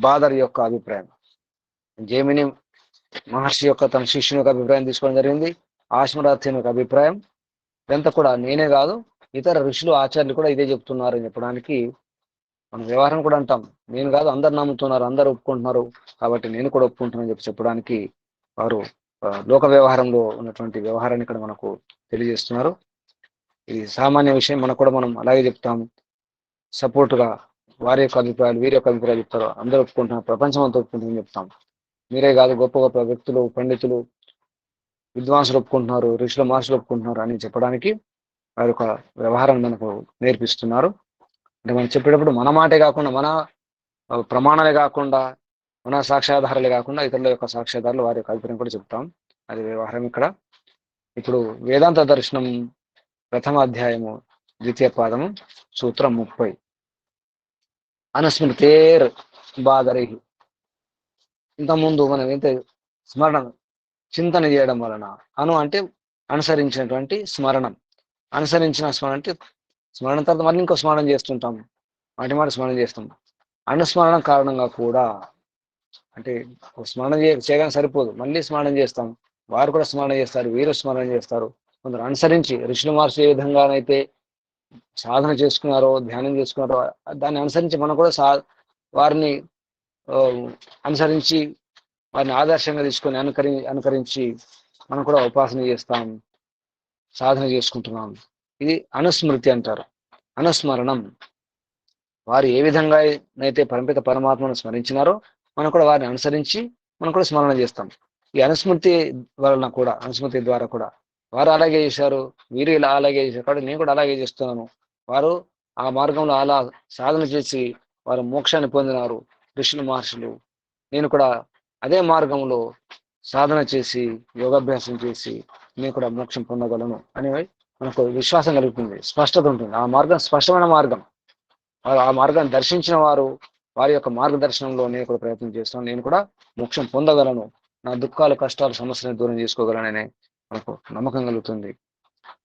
బాదర్ యొక్క అభిప్రాయం, జైమిని మహర్షి యొక్క తన శిష్యుని యొక్క అభిప్రాయం తీసుకోవడం జరిగింది. ఆశ్మరాథ్యుని యొక్క అభిప్రాయం ఇదంతా కూడా నేనే కాదు, ఇతర ఋషులు ఆచార్యులు కూడా ఇదే చెప్తున్నారు అని చెప్పడానికి మనం వ్యవహారం కూడా అంటాం. నేను కాదు, అందరు నమ్ముతున్నారు, అందరు ఒప్పుకుంటున్నారు, కాబట్టి నేను కూడా ఒప్పుకుంటున్నాను చెప్పి చెప్పడానికి వారు లోక వ్యవహారంలో ఉన్నటువంటి వ్యవహారాన్ని ఇక్కడ మనకు తెలియజేస్తున్నారు. ఇది సామాన్య విషయం, మనకు కూడా మనం అలాగే చెప్తాం. సపోర్టుగా వారి యొక్క అభిప్రాయాలు, వీరి యొక్క అభిప్రాయాలు చెప్తారు, అందరూ ఒప్పుకుంటున్నారు, ప్రపంచం అంతా ఒప్పుకుంటుందని చెప్తాం. మీరే కాదు, గొప్ప గొప్ప వ్యక్తులు, పండితులు, విద్వాంసులు ఒప్పుకుంటున్నారు, ఋషుల మహర్షులు ఒప్పుకుంటున్నారు అని చెప్పడానికి వారి యొక్క వ్యవహారాన్ని మనకు నేర్పిస్తున్నారు. అంటే మనం చెప్పేటప్పుడు మన మాటే కాకుండా, మన ప్రమాణాలే కాకుండా, మన సాక్ష్యాధారాలే కాకుండా ఇతరుల యొక్క సాక్ష్యాధారాలు, వారి యొక్క అభిప్రాయం కూడా చెప్తాం. అది వ్యవహారం ఇక్కడ. ఇప్పుడు వేదాంత దర్శనం ప్రథమ అధ్యాయము 2వ పాదము సూత్రం 30. అనుస్మృతేర్ బాదరి. ఇంతకుముందు మనం ఏంటంటే స్మరణ చింతన చేయడం వలన, అంటే అనుసరించినటువంటి స్మరణం, అనుసరించిన స్మరణ అంటే స్మరణ తర్వాత మళ్ళీ ఇంకో స్మరణ చేస్తుంటాం, మాటి మాట స్మరణ చేస్తాం. అనుస్మరణం కారణంగా కూడా, అంటే స్మరణ చేయగానే సరిపోదు, మళ్ళీ స్మరణ చేస్తాం, వారు కూడా స్మరణ చేస్తారు, వీరు స్మరణ చేస్తారు. కొందరు అనుసరించి ఋషుల మహర్షులు ఏ విధంగానైతే సాధన చేసుకున్నారో, ధ్యానం చేసుకున్నారో, దాన్ని అనుసరించి మనం కూడా వారిని అనుసరించి, వారిని ఆదర్శంగా తీసుకొని అనుకరించి మనం కూడా ఉపాసన చేస్తాం, సాధన చేసుకుంటున్నాం. ఇది అనుస్మృతి అంటారు, అనుస్మరణం. వారు ఏ విధంగా అయితే పరంపిత పరమాత్మను స్మరించినారో మనం కూడా వారిని అనుసరించి మనం కూడా స్మరణ చేస్తాం. ఈ అనుస్మృతి వలన కూడా, అనుస్మృతి ద్వారా కూడా వారు అలాగే చేశారు, వీరు ఇలా అలాగే చేశారు, కాబట్టి నేను కూడా అలాగే చేస్తున్నాను. వారు ఆ మార్గంలో అలా సాధన చేసి వారు మోక్షాన్ని పొందినారు ఋషులు మహర్షులు, నేను కూడా అదే మార్గంలో సాధన చేసి యోగాభ్యాసం చేసి నేను కూడా మోక్షం పొందగలను అనే మనకు విశ్వాసం కలుగుతుంది, స్పష్టత ఉంటుంది. ఆ మార్గం స్పష్టమైన మార్గం. ఆ మార్గాన్ని దర్శించిన వారు వారి యొక్క మార్గదర్శనంలో నేను కూడా ప్రయత్నం చేస్తాను, నేను కూడా మోక్షం పొందగలను, నా దుఃఖాలు, కష్టాలు, సమస్యలను దూరం చేసుకోగలననే మనకు నమ్మకం కలుగుతుంది,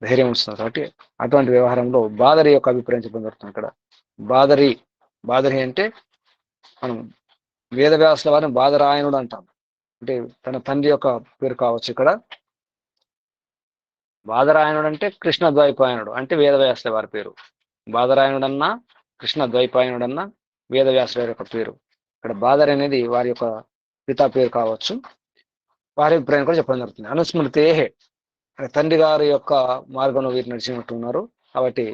ధైర్యం వస్తుంది. కాబట్టి అటువంటి వ్యవహారంలో బాదరి యొక్క అభిప్రాయం చెప్పడం జరుగుతుంది ఇక్కడ. బాదరి అంటే మనం వేదవ్యాసుల వారిని బాదరాయణుడు అంటాం. అంటే తన తండ్రి యొక్క పేరు కావచ్చు. ఇక్కడ బాదరాయణుడు అంటే కృష్ణ ద్వైపాయనుడు, అంటే వేదవ్యాసుల వారి పేరు. బాదరాయణుడన్నా, కృష్ణ ద్వైపాయనుడన్నా వేదవ్యాసుల వారి యొక్క పేరు. ఇక్కడ బాదరి అనేది వారి యొక్క పితా పేరు కావచ్చు. వారి అభిప్రాయం కూడా చెప్పడం జరుగుతుంది. అనుస్మృతే, తండ్రి గారి యొక్క మార్గంలో వీరు నడిచినట్టు ఉన్నారు, కాబట్టి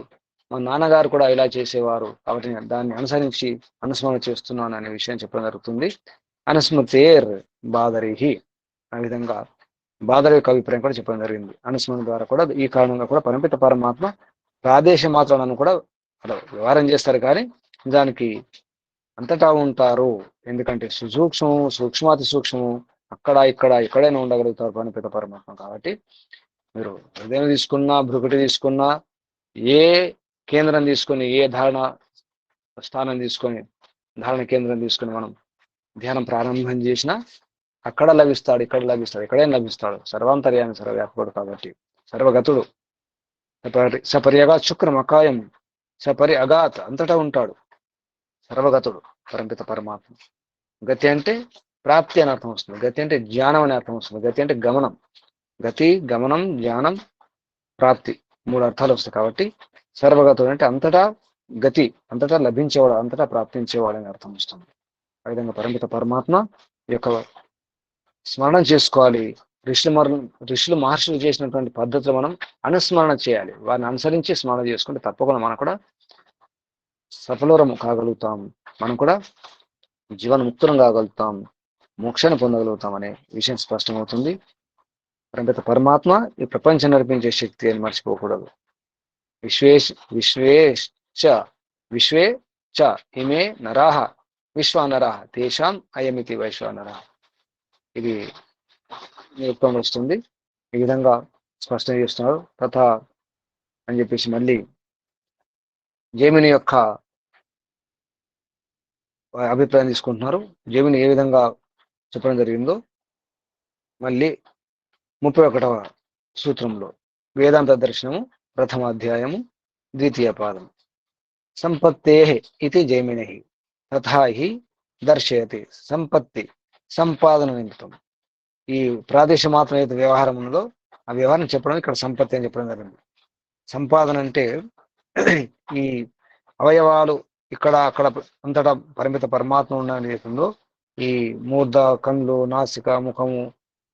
మా నాన్నగారు కూడా ఇలా చేసేవారు, కాబట్టి దాన్ని అనుసరించి అనుస్మరణ చేస్తున్నాను అనే విషయం చెప్పడం జరుగుతుంది. అనుస్మృతేర్ బాదరిహి, ఆ విధంగా బాదరి యొక్క అభిప్రాయం కూడా చెప్పడం జరిగింది. అనుస్మరణ ద్వారా కూడా ఈ కారణంగా కూడా పరమిత పరమాత్మ ప్రాదేశ మాత్రాలను కూడా వ్యవహారం చేస్తారు, కానీ దానికి అంతటా ఉంటారు. ఎందుకంటే సుసూక్ష్మము, సూక్ష్మాతి సూక్ష్మము, అక్కడ ఇక్కడ ఎక్కడైనా ఉండగలుగుతారు పరమిత పరమాత్మ. కాబట్టి మీరు హృదయం తీసుకున్నా, భృకుటి తీసుకున్నా, ఏ కేంద్రం తీసుకొని, ఏ ధారణ స్థానం తీసుకొని, ధారణ కేంద్రం తీసుకొని మనం ధ్యానం ప్రారంభం చేసినా అక్కడ లభిస్తాడు, ఇక్కడ లభిస్తాడు, ఎక్కడైనా లభిస్తాడు. సర్వాంతర్యామి, సర్వవ్యాపకుడు కాబట్టి సర్వగతుడు. సపర్యగాత్ శుక్రం అకాయం, సపరి అగాత్, అంతటా ఉంటాడు, సర్వగతుడు పరంపిత పరమాత్మ. గతి అంటే ప్రాప్తి అని అర్థం వస్తుంది, గతి అంటే జ్ఞానం అని అర్థం వస్తుంది, గతి అంటే గమనం. గతి, గమనం, జ్ఞానం, ప్రాప్తి, 3 అర్థాలు వస్తాయి. కాబట్టి సర్వగతుడు అంటే అంతటా గతి, అంతటా లభించేవాడు, అంతటా ప్రాప్తించేవాడు అని అర్థం వస్తుంది. ఆ విధంగా పరమిత పరమాత్మ యొక్క స్మరణం చేసుకోవాలి. ఋషులు మహర్షులు చేసినటువంటి పద్ధతులు మనం అనుస్మరణ చేయాలి. వారిని అనుసరించి స్మరణ చేసుకుంటే తప్పకుండా మనం కూడా సఫలవరం కాగలుగుతాం. మనం కూడా జీవన్ముక్తులం కాగలుగుతాం, మోక్షాన్ని పొందగలుగుతాం అనే విషయం స్పష్టమవుతుంది. పరమాత్మ ఈ ప్రపంచం నడిపించే శక్తి అని మర్చిపోకూడదు. విశ్వే చ ఇమే నరాహ విశ్వానరాహ తేషాం అయమితి వైశ్వానర. ఇది నిరుక్తం వస్తుంది. ఈ విధంగా స్పష్టం చేస్తున్నారు. తథా అని చెప్పేసి మళ్ళీ జైమిని యొక్క అభిప్రాయం తీసుకుంటున్నారు. జైమిని ఏ విధంగా చెప్పడం జరిగిందో మళ్ళీ 31వ సూత్రంలో వేదాంత దర్శనము ప్రథమ అధ్యాయము ద్వితీయ పాదం. సంపత్తే ఇది జైమిని తథా హి దర్శయతి. సంపత్తి సంపాదన నిమిత్తం ఈ ప్రాదేశిక మాత్రం ఏదైతే వ్యవహారం ఉన్నదో ఆ వ్యవహారం చెప్పడం ఇక్కడ సంపత్తి అని చెప్పడం జరిగింది. సంపాదన అంటే ఈ అవయవాలు ఇక్కడ అక్కడ అంతటా పరిమిత పరమాత్మ ఉన్నది ఏతుందో ఈ మూర్ధ, కళ్ళు, నాసిక, ముఖము,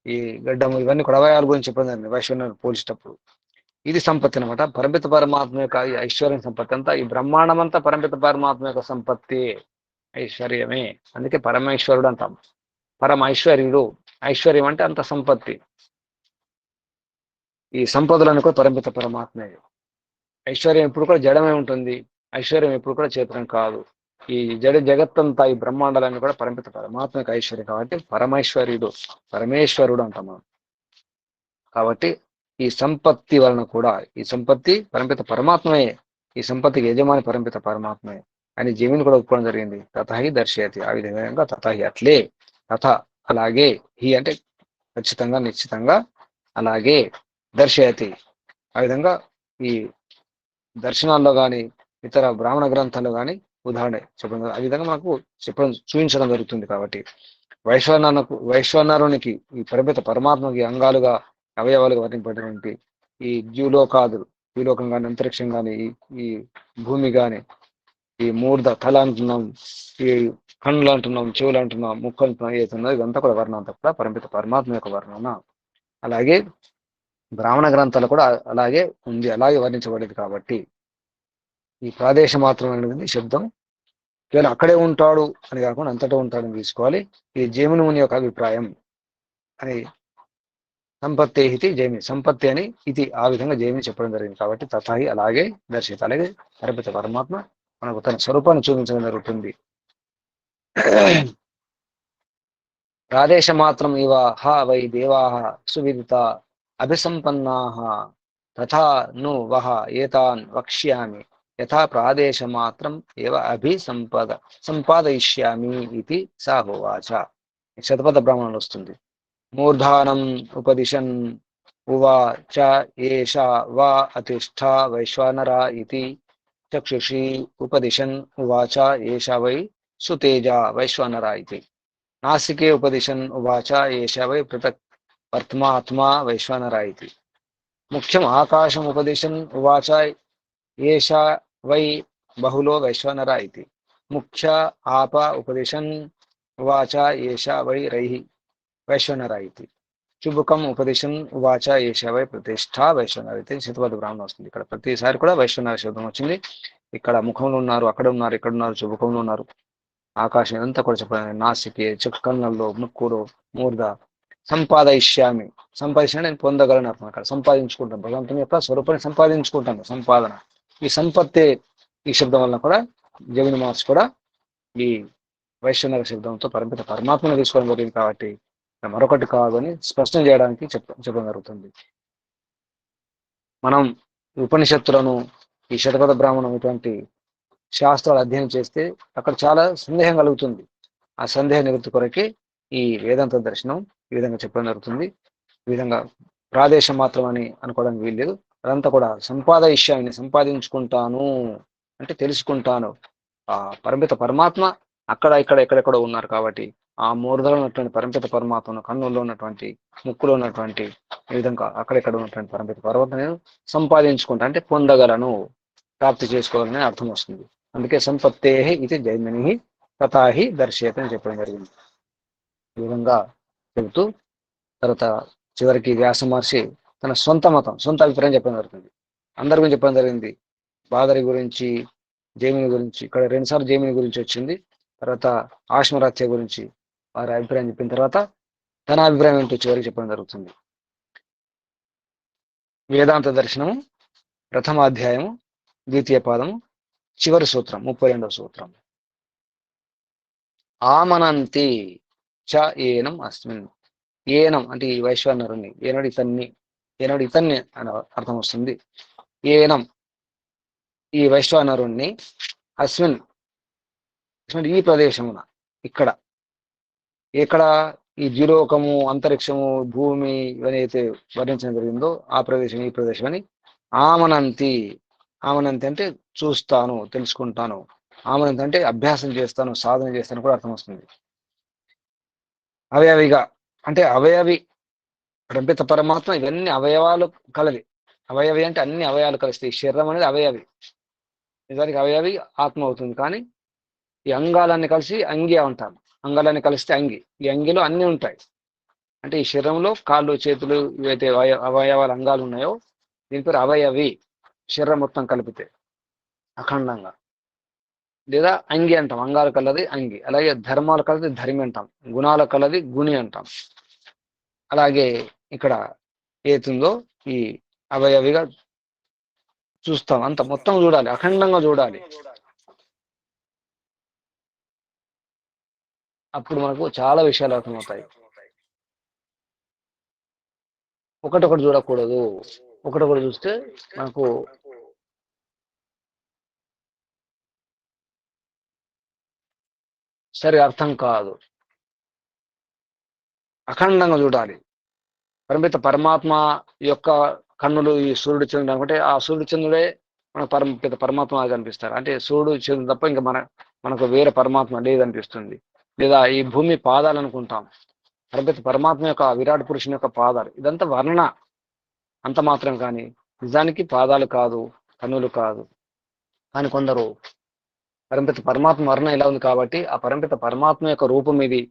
ఈ గడ్డము, ఇవన్నీ కూడా అవయవాల గురించి చెప్పడం జరిగింది వైశ్వరుని పోల్చేటప్పుడు. ఇది సంపత్తి అనమాట. పరిమిత పరమాత్మ యొక్క ఈ ఐశ్వర్యం సంపత్తి అంతా, ఈ బ్రహ్మాండం అంతా పరిమిత పరమాత్మ యొక్క సంపత్తి, ఐశ్వర్యమే. అందుకే పరమేశ్వరుడు అంటాం. పరమైశ్వర్యుడు, ఐశ్వర్యం అంటే అంత సంపత్తి. ఈ సంపదలను కూడా పరిమిత పరమాత్మే. ఐశ్వర్యం ఎప్పుడు కూడా జడమే ఉంటుంది, ఐశ్వర్యం ఎప్పుడు కూడా చేతనం కాదు. ఈ జగత్తంతా, ఈ బ్రహ్మాండాలన్నీ కూడా పరిమిత పరమాత్మ యొక్క ఐశ్వర్యం కాబట్టి పరమైశ్వర్యుడు, పరమేశ్వరుడు అంటాం మనం. కాబట్టి ఈ సంపత్తి వలన కూడా, ఈ సంపత్తి పరిమిత పరమాత్మయే, ఈ సంపత్తికి యజమాని పరిమిత పరమాత్మయే అని జైమిని కూడా ఒప్పుకోవడం జరిగింది. తథాహి దర్శయతి. ఆ విధంగా తథాహి అట్లే, తథ అలాగే, హి అంటే ఖచ్చితంగా, నిశ్చితంగా, అలాగే, దర్శయతి ఆ విధంగా ఈ దర్శనాల్లో కానీ ఇతర బ్రాహ్మణ గ్రంథాల్లో కానీ ఉదాహరణ చెప్పడం, ఆ విధంగా మనకు చెప్పడం, చూపించడం జరుగుతుంది. కాబట్టి వైశ్వనరునికి ఈ పరిమిత పరమాత్మకి అంగాలుగా, అవయవాలుగా వర్ణింపబడినటువంటి ఈ ద్యులోకాదులు, ద్యులోకం కానీ, అంతరిక్షం కానీ, ఈ భూమి కానీ, ఈ మూర్ధ తల అంటున్నాం, ఈ కళ్ళు అంటున్నాం, చెవులు అంటున్నాం, ముక్కలు అంటున్నాం, ఏతున్నా ఇదంతా కూడా వర్ణం అంతా కూడా పరిమిత పరమాత్మ యొక్క వర్ణన. అలాగే బ్రాహ్మణ గ్రంథాలు కూడా అలాగే ఉంది, అలాగే వర్ణించబడేది. కాబట్టి ఈ ప్రాదేశ మాత్రం అనేది శబ్దం కేవలం అక్కడే ఉంటాడు అని కాకుండా అంతటా ఉంటాడని తీసుకోవాలి. ఇది జైమిని ముని యొక్క అభిప్రాయం అని. సంపత్తి ఇది జైమిని, సంపత్తి అని ఇది ఆ విధంగా జైమిని చెప్పడం జరిగింది. కాబట్టి తథాహి అలాగే దర్శిత, అలాగే పరిమిత పరమాత్మ మనకు తన స్వరూపాన్ని చూపించడం జరుగుతుంది. ప్రాదేశ మాత్రం ఇవ హ వై దేవా సువిదిత అభిసంపన్నా తథా ను వహ ఏతాన్ వక్ష్యామి యథా ప్రాదేశ మాత్రం ఏవ సంపాదయిష్యామి ఇది సా హోవాచ. శతపథ బ్రాహ్మణంలో వస్తుంది. మూర్ధానం ఉపదిశన్ ఉవాచ ఏషా వా అతిష్ఠ వైశ్వానర ఇతి చక్షుషి ఉపదిశన్ ఉవాచ ఏషా వై సుతేజ వైశ్వానర ఇతి నాసికే ఉపదిశన్ ఉవాచ ఏషా వై పృథక్ వర్త్మాత్మా వైశ్వానర ఇతి ముఖ్యం ఆకాశం ఉపదిశన్ ఉవాచ ఏషా వై బహుళో వైశ్వానర ఇతి ముఖ్య ఆప ఉపదిశన్ ఉవాచ ఏషా వై రైహి వైశ్వానర ఇతి చుబుకం ఉపదిశన్ ఉవాచ ఏషా వై ప్రతిష్ఠ వైశ్వానర ఇతి. శతపథ బ్రాహ్మణ వస్తుంది. ఇక్కడ ప్రతిసారి కూడా వైశ్వానర శబ్దం వచ్చింది. ఇక్కడ ముఖంలో ఉన్నారు, అక్కడ ఉన్నారు, ఇక్కడ ఉన్నారు, చుబుకంలో ఉన్నారు, ఆకాశం ఇదంతా కూడా చెప్పాలి. నాసికే, కన్నుల్లో, ముక్కులో, మూర్ధ, సంపాదయిష్యామి, సంపాదించిన నేను పొందగలను అర్థం. అక్కడ సంపాదించుకుంటాను, భగవంతుని యొక్క స్వరూపాన్ని సంపాదించుకుంటాను, సంపాదన. ఈ సంపత్తి ఈ శబ్దం వలన కూడా జైమిని మహర్షి కూడా ఈ వైశ్వనర శబ్దంతో పరిమిత పరమాత్మను తీసుకోవడం జరిగింది. కాబట్టి మరొకటి కాదు అని స్పష్టం చేయడానికి చెప్పడం జరుగుతుంది. మనం ఉపనిషత్తులను, ఈ శతపథ బ్రాహ్మణం ఇటువంటి శాస్త్రాలు అధ్యయనం చేస్తే అక్కడ చాలా సందేహం కలుగుతుంది. ఆ సందేహ నివృత్తి కొరకే ఈ వేదాంత దర్శనం ఈ విధంగా చెప్పడం జరుగుతుంది. ఈ విధంగా ప్రాదేశం మాత్రం అని అనుకోవడానికి వీల్లేదు. అదంతా కూడా సంపాదయిష్యాన్ని, సంపాదించుకుంటాను అంటే తెలుసుకుంటాను. ఆ పరిమిత పరమాత్మ అక్కడ ఇక్కడ ఎక్కడెక్కడ ఉన్నారు. కాబట్టి ఆ మూర్ధలో ఉన్నటువంటి పరిమిత పరమాత్మను, కన్నుల్లో ఉన్నటువంటి, ముక్కులో ఉన్నటువంటి, ఈ విధంగా అక్కడెక్కడ ఉన్నటువంటి పరిమిత పరమాత్మ నేను సంపాదించుకుంటా అంటే పొందగలను, ప్రాప్తి చేసుకోవాలని అర్థం వస్తుంది. అందుకే సంపత్తే ఇది జైమిని తథాహి దర్శయత అని చెప్పడం జరిగింది. ఈ విధంగా చెబుతూ తర్వాత చివరికి వ్యాస మహర్షి తన సొంత మతం, సొంత అభిప్రాయం చెప్పడం జరుగుతుంది. అందరి గురించి చెప్పడం జరిగింది. బాదరి గురించి, జైమిని గురించి, ఇక్కడ రెండుసార్లు జైమిని గురించి వచ్చింది. తర్వాత ఆశ్మరాత్య గురించి వారి అభిప్రాయం చెప్పిన తర్వాత తన అభిప్రాయం ఏంటో చివరికి చెప్పడం జరుగుతుంది. వేదాంత దర్శనము ప్రథమాధ్యాయము, ద్వితీయ పాదము, చివరి సూత్రం 32వ సూత్రం. ఆమనంతి చ ఏనం అస్మిన్. ఏనం అంటే ఈ వైశ్వానరుణ్ణి, ఏనాడు ఇతన్ని అని అర్థం వస్తుంది. ఏనం ఈ వైశ్వానరుణ్ణి, అస్మిన్ ఈ ప్రదేశమున, ఇక్కడ ఈ ద్యులోకము, అంతరిక్షము, భూమి ఇవన్నీ అయితే వర్ణించడం జరిగిందో ఆ ప్రదేశం ఈ ప్రదేశం అని. ఆమనంతి అంటే చూస్తాను, తెలుసుకుంటాను. ఆమనంతి అంటే అభ్యాసం చేస్తాను, సాధన చేస్తాను కూడా అర్థం వస్తుంది. అవయవిగా అంటే అవయవి బ్రహ్మిత పరమాత్మ, ఇవన్నీ అవయవాలు కలది. అవయవి అంటే అన్ని అవయవాలు కలిస్తాయి. శరీరం అనేది అవయవి, నిజానికి అవయవి ఆత్మ అవుతుంది. కానీ ఈ అంగాలన్నీ కలిసి అంగి అంటారు. అంగాలన్నీ కలిస్తే అంగి. ఈ అంగిలో అన్ని ఉంటాయి. అంటే ఈ శరీరంలో కాళ్ళు, చేతులు ఇవైతే అవయవాల అంగాలు ఉన్నాయో దీని పేరు అవయవి. శరీరం మొత్తం కలిపితే అఖండంగా. లేదా అంగి అంటాం, అంగాలు కలది అంగి. అలాగే ధర్మాలు కలది ధర్మి అంటాం, గుణాల కలది గుణి అంటాం. అలాగే ఇక్కడ ఏతుందో ఈ అవయవిగా చూస్తాం. అంత మొత్తం చూడాలి, అఖండంగా చూడాలి. అప్పుడు మనకు చాలా విషయాలు అర్థమవుతాయి. ఒకటొకటి చూడకూడదు. ఒకటొకటి చూస్తే మనకు సరి అర్థం కాదు. అఖండంగా చూడాలి. పరిమిత పరమాత్మ యొక్క కన్నులు ఈ సూర్యుడు చంద్రుడు అనుకుంటే ఆ సూర్యుడు చంద్రుడే మనకు పరిమిత పరమాత్మ కనిపిస్తారు. అంటే సూర్యుడు చంద్రుడు తప్ప ఇంకా మనకు వేరే పరమాత్మ లేదనిపిస్తుంది. లేదా ఈ భూమి పాదాలు అనుకుంటాం, పరిమిత పరమాత్మ యొక్క విరాట్ పురుషుని యొక్క పాదాలు. ఇదంతా వర్ణన అంత మాత్రం, కానీ నిజానికి పాదాలు కాదు, కన్నులు కాదు. కానీ కొందరు పరిమిత పరమాత్మ వర్ణన ఇలా ఉంది కాబట్టి ఆ పరిమిత పరమాత్మ యొక్క రూపం ఇది.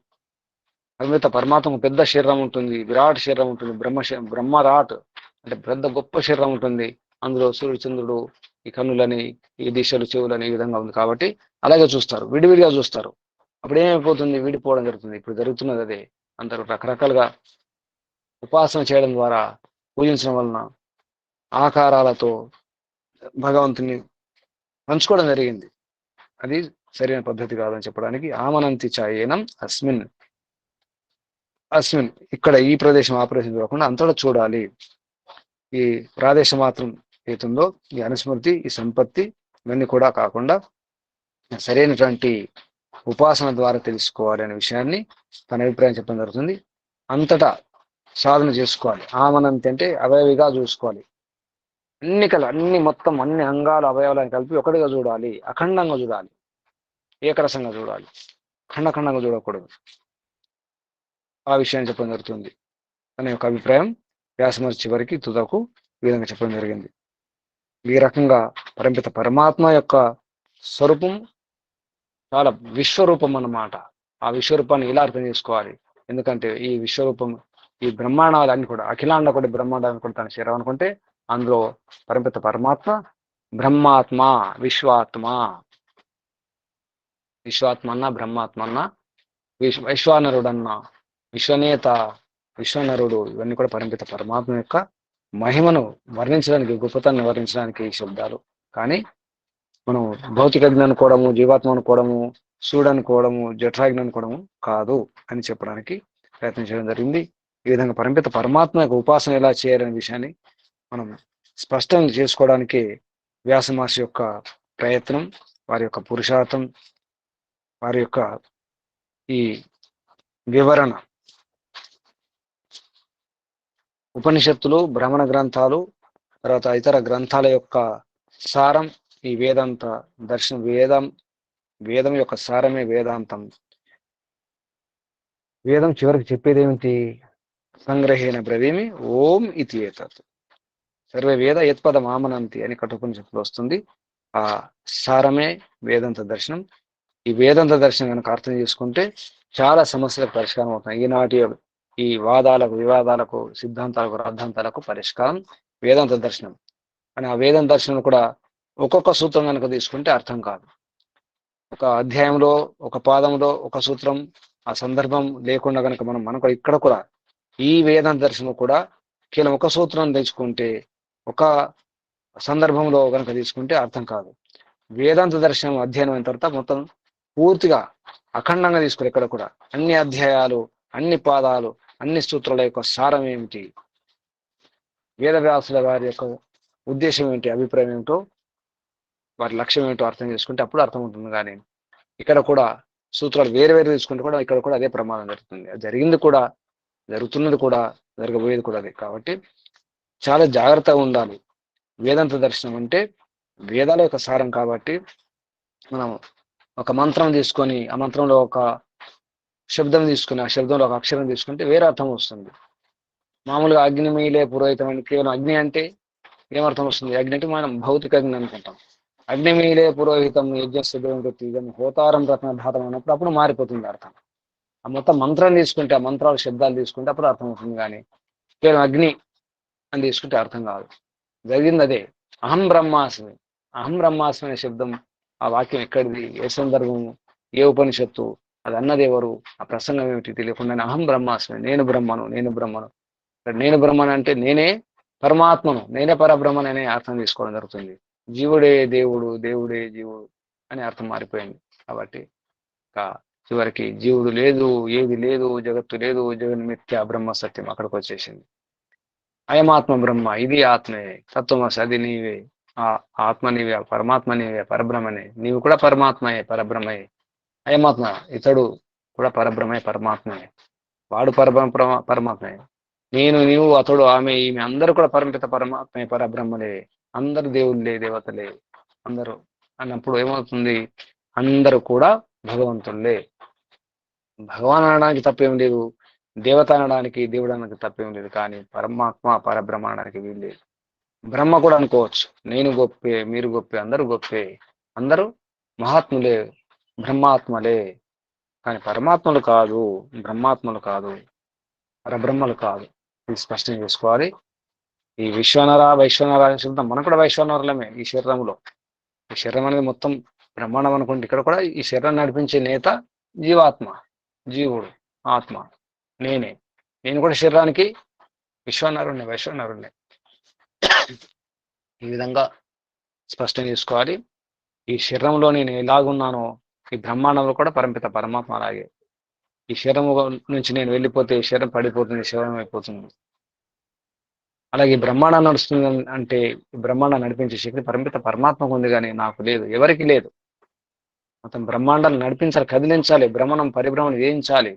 పరిమిత పరమాత్మకు పెద్ద శరీరం ఉంటుంది, విరాట్ శరీరం ఉంటుంది, బ్రహ్మరాట్ అంటే పెద్ద గొప్ప శరీరం ఉంటుంది. అందులో సూర్యుడు చంద్రుడు, ఈ కన్నులని, ఈ దిశలు, చెవులని ఈ విధంగా ఉంది కాబట్టి అలాగే చూస్తారు, విడివిడిగా చూస్తారు. అప్పుడు ఏమైపోతుంది, విడిపోవడం జరుగుతుంది. ఇప్పుడు జరుగుతున్నది అదే. అందరూ రకరకాలుగా ఉపాసన చేయడం ద్వారా, పూజించడం వలన ఆకారాలతో భగవంతుని పంచుకోవడం జరిగింది. అది సరైన పద్ధతి కాదని చెప్పడానికి ఆమనంతి చాయేనం అస్మిన్ ఇక్కడ ఈ ప్రదేశం ఆ ప్రదేశం కాకుండా అంతటా చూడాలి. ఈ ప్రాదేశం మాత్రం ఏతుందో ఈ అనుస్మృతి, ఈ సంపత్తి ఇవన్నీ కూడా కాకుండా సరైనటువంటి ఉపాసన ద్వారా తెలుసుకోవాలి అనే విషయాన్ని తన అభిప్రాయం చెప్పడం జరుగుతుంది. అంతటా సాధన చేసుకోవాలి. ఆమనంతి అంటే అవయవిగా చూసుకోవాలి. అన్ని మొత్తం అన్ని అంగాలు అవయవాలను కలిపి ఒకటిగా చూడాలి, అఖండంగా చూడాలి, ఏకరసంగా చూడాలి, ఖండఖండంగా చూడకూడదు. ఆ విషయాన్ని చెప్పడం జరుగుతుంది. తన యొక్క అభిప్రాయం వ్యాసమహర్షి చివరికి తుదకు ఈ విధంగా చెప్పడం జరిగింది. ఈ రకంగా పరిమిత పరమాత్మ యొక్క స్వరూపం చాలా విశ్వరూపం అన్నమాట. ఆ విశ్వరూపాన్ని ఇలా అర్థం చేసుకోవాలి. ఎందుకంటే ఈ విశ్వరూపం, ఈ బ్రహ్మాండాలన్నీ కూడా, అఖిలాండ కూడా బ్రహ్మాండాన్ని కూడా తన శరీరం అనుకుంటే అందులో పరిమిత పరమాత్మ బ్రహ్మాత్మ, విశ్వాత్మ అన్న, బ్రహ్మాత్మ అన్న, వైశ్వానరుడన్న, విశ్వనేత, విశ్వనరుడు ఇవన్నీ కూడా పరిమిత పరమాత్మ యొక్క మహిమను వర్ణించడానికి, గొప్పతనాన్ని వర్ణించడానికి ఈ శబ్దాలు. కానీ మనం భౌతిక జ్ఞానం అనుకోవడము, జీవాత్మ అనుకోవడము, సూడు అనుకోవడము, జఠరాగ్ని అనుకోవడము కాదు అని చెప్పడానికి ప్రయత్నం చేయడం జరిగింది. ఈ విధంగా పరిమిత పరమాత్మ యొక్క ఉపాసన ఎలా చేయాలనే విషయాన్ని మనం స్పష్టంగా చేసుకోవడానికి వ్యాస మహర్షి యొక్క ప్రయత్నం, వారి యొక్క పురుషార్థం, వారి యొక్క ఈ వివరణ, ఉపనిషత్తులు, బ్రాహ్మణ గ్రంథాలు, తర్వాత ఇతర గ్రంథాల యొక్క సారం ఈ వేదాంత దర్శనం. వేదం యొక్క సారమే వేదాంతం. వేదం చివరికి చెప్పేది ఏమిటి? సంగ్రహేణ బ్రవీమి ఓం ఇతి ఏతత్ సర్వే వేద యత్పదం ఆమనంతి అని కఠోపనిషత్తులో వస్తుంది. ఆ సారమే వేదాంత దర్శనం. ఈ వేదాంత దర్శనం కనుక అర్థం చేసుకుంటే చాలా సమస్యలకు పరిష్కారం అవుతాయి. ఈనాటి ఈ వాదాలకు, వివాదాలకు, సిద్ధాంతాలకు, రాద్ధాంతాలకు పరిష్కారం వేదాంత దర్శనం. కానీ ఆ వేదాంత దర్శనం కూడా ఒక్కొక్క సూత్రం కనుక తీసుకుంటే అర్థం కాదు. ఒక అధ్యాయంలో, ఒక పాదంలో, ఒక సూత్రం, ఆ సందర్భం లేకుండా కనుక మనం ఇక్కడ కూడా ఈ వేదాంత దర్శనం కూడా కేవలం ఒక సూత్రం తెచ్చుకుంటే, ఒక సందర్భంలో కనుక తీసుకుంటే అర్థం కాదు. వేదాంత దర్శనం అధ్యయనం అయిన తర్వాత మొత్తం పూర్తిగా అఖండంగా తీసుకుని ఇక్కడ కూడా అన్ని అధ్యాయాలు, అన్ని పాదాలు, అన్ని సూత్రాల యొక్క సారం ఏమిటి, వేదవ్యాసుల వారి యొక్క ఉద్దేశం ఏంటి, అభిప్రాయం ఏమిటో, వారి లక్ష్యం ఏమిటో అర్థం చేసుకుంటే అప్పుడు అర్థం ఉంటుంది. కానీ ఇక్కడ కూడా సూత్రాలు వేరు వేరు తీసుకుంటే కూడా ఇక్కడ కూడా అదే ప్రమాదం జరుగుతుంది. అది జరిగింది కూడా, జరుగుతున్నది కూడా, జరగబోయేది కూడా అదే. కాబట్టి చాలా జాగ్రత్తగా ఉండాలి. వేదాంత దర్శనం అంటే వేదాల యొక్క సారం. కాబట్టి మనం ఒక మంత్రం తీసుకొని, ఆ మంత్రంలో ఒక శబ్దం తీసుకుని, ఆ శబ్దంలో ఒక అక్షరం తీసుకుంటే వేరే అర్థం వస్తుంది. మామూలుగా అగ్నిమీలే పురోహితం అని కేవలం అగ్ని అంటే ఏమర్థం వస్తుంది? అగ్ని అంటే మనం భౌతిక అగ్ని అనుకుంటాం. అగ్నిమీలే పురోహితం యజ్ఞ హోతారం రత్నధాతం అన్నప్పుడు అప్పుడు మారిపోతుంది అర్థం. ఆ మొత్తం మంత్రం తీసుకుంటే, ఆ మంత్రాలు శబ్దాలు తీసుకుంటే అప్పుడు అర్థం అవుతుంది. కానీ కేవలం అగ్ని అని తీసుకుంటే అర్థం కాదు. జరిగింది అదే. అహం బ్రహ్మాస్మి. అహం బ్రహ్మాస్మి అనే శబ్దం, ఆ వాక్యం ఎక్కడిది, ఏ సందర్భము, ఏ ఉపనిషత్తు, అది అన్నది ఎవరు, ఆ ప్రసంగం ఏమిటి తెలియకుండా అహం బ్రహ్మాస్మి, నేను బ్రహ్మను, నేను బ్రహ్మను. నేను బ్రహ్మను అంటే నేనే పరమాత్మను, నేనే పరబ్రహ్మను అనే అర్థం తీసుకోవడం జరుగుతుంది. జీవుడే దేవుడు, దేవుడే జీవుడు అనే అర్థం మారిపోయింది. కాబట్టి చివరికి జీవుడు లేదు, ఏది లేదు, జగత్తు లేదు, జగన్మిథ్య బ్రహ్మ సత్యం అక్కడికి వచ్చేసింది. అయమాత్మ బ్రహ్మ, ఇది ఆత్మే, తత్వమసి అది నీవే, ఆ ఆత్మ నీవే, పరమాత్మ నీవే, పరబ్రహ్మనే, నీవు కూడా పరమాత్మయే, పరబ్రహ్మయే. అయమాత్మ, ఇతడు కూడా పరబ్రహ్మే, పరమాత్మయే, వాడు పరమాత్మయే. నేను, నీవు, అతడు, ఆమె, ఈమె అందరూ కూడా పరమిత పరమాత్మే, పరబ్రహ్మలే, అందరు దేవుళ్ళే, దేవతలే అందరూ అన్నప్పుడు ఏమవుతుంది? అందరూ కూడా భగవంతులే. భగవాన్ అనడానికి తప్పేం లేదు, దేవత అనడానికి, దేవుడు అనడానికి తప్పేం లేదు. కానీ పరమాత్మ, పరబ్రహ్మ అనడానికి వీలు లేదు. బ్రహ్మ కూడా అనుకోవచ్చు, నేను గొప్పే, మీరు గొప్పే, అందరూ గొప్పే, అందరూ మహాత్ములే, బ్రహ్మాత్మలే. కానీ పరమాత్మలు కాదు, బ్రహ్మాత్మలు కాదు, పరబ్రహ్మలు కాదు. ఇది స్పష్టం చేసుకోవాలి. ఈ వైశ్వనర శబ్దం మనం కూడా వైశ్వనరులమే ఈ శరీరంలో. ఈ శరీరం అనేది మొత్తం బ్రహ్మాండం అనుకుంటే ఇక్కడ కూడా ఈ శరీరం నడిపించే నేత జీవాత్మ, జీవుడు, ఆత్మ, నేనే. నేను కూడా శరీరానికి విశ్వనరుణ్ణి, వైశ్వనరుణ్ణి. ఈ విధంగా స్పష్టం చేసుకోవాలి. ఈ శరీరంలో నేను ఎలాగున్నానో ఈ బ్రహ్మాండంలో కూడా పరమిత పరమాత్మ అలాగే. ఈ శరీరం నుంచి నేను వెళ్ళిపోతే ఈ శరీరం పడిపోతుంది, శరీరం అయిపోతుంది. అలాగే బ్రహ్మాండం నడుస్తుంది అంటే ఈ బ్రహ్మాండం నడిపించే శక్తి పరమిత పరమాత్మకు ఉంది, కానీ నాకు లేదు, ఎవరికి లేదు. మొత్తం బ్రహ్మాండాన్ని నడిపించాలి, కదిలించాలి, భ్రమణం పరిభ్రమణం చేయించాలి,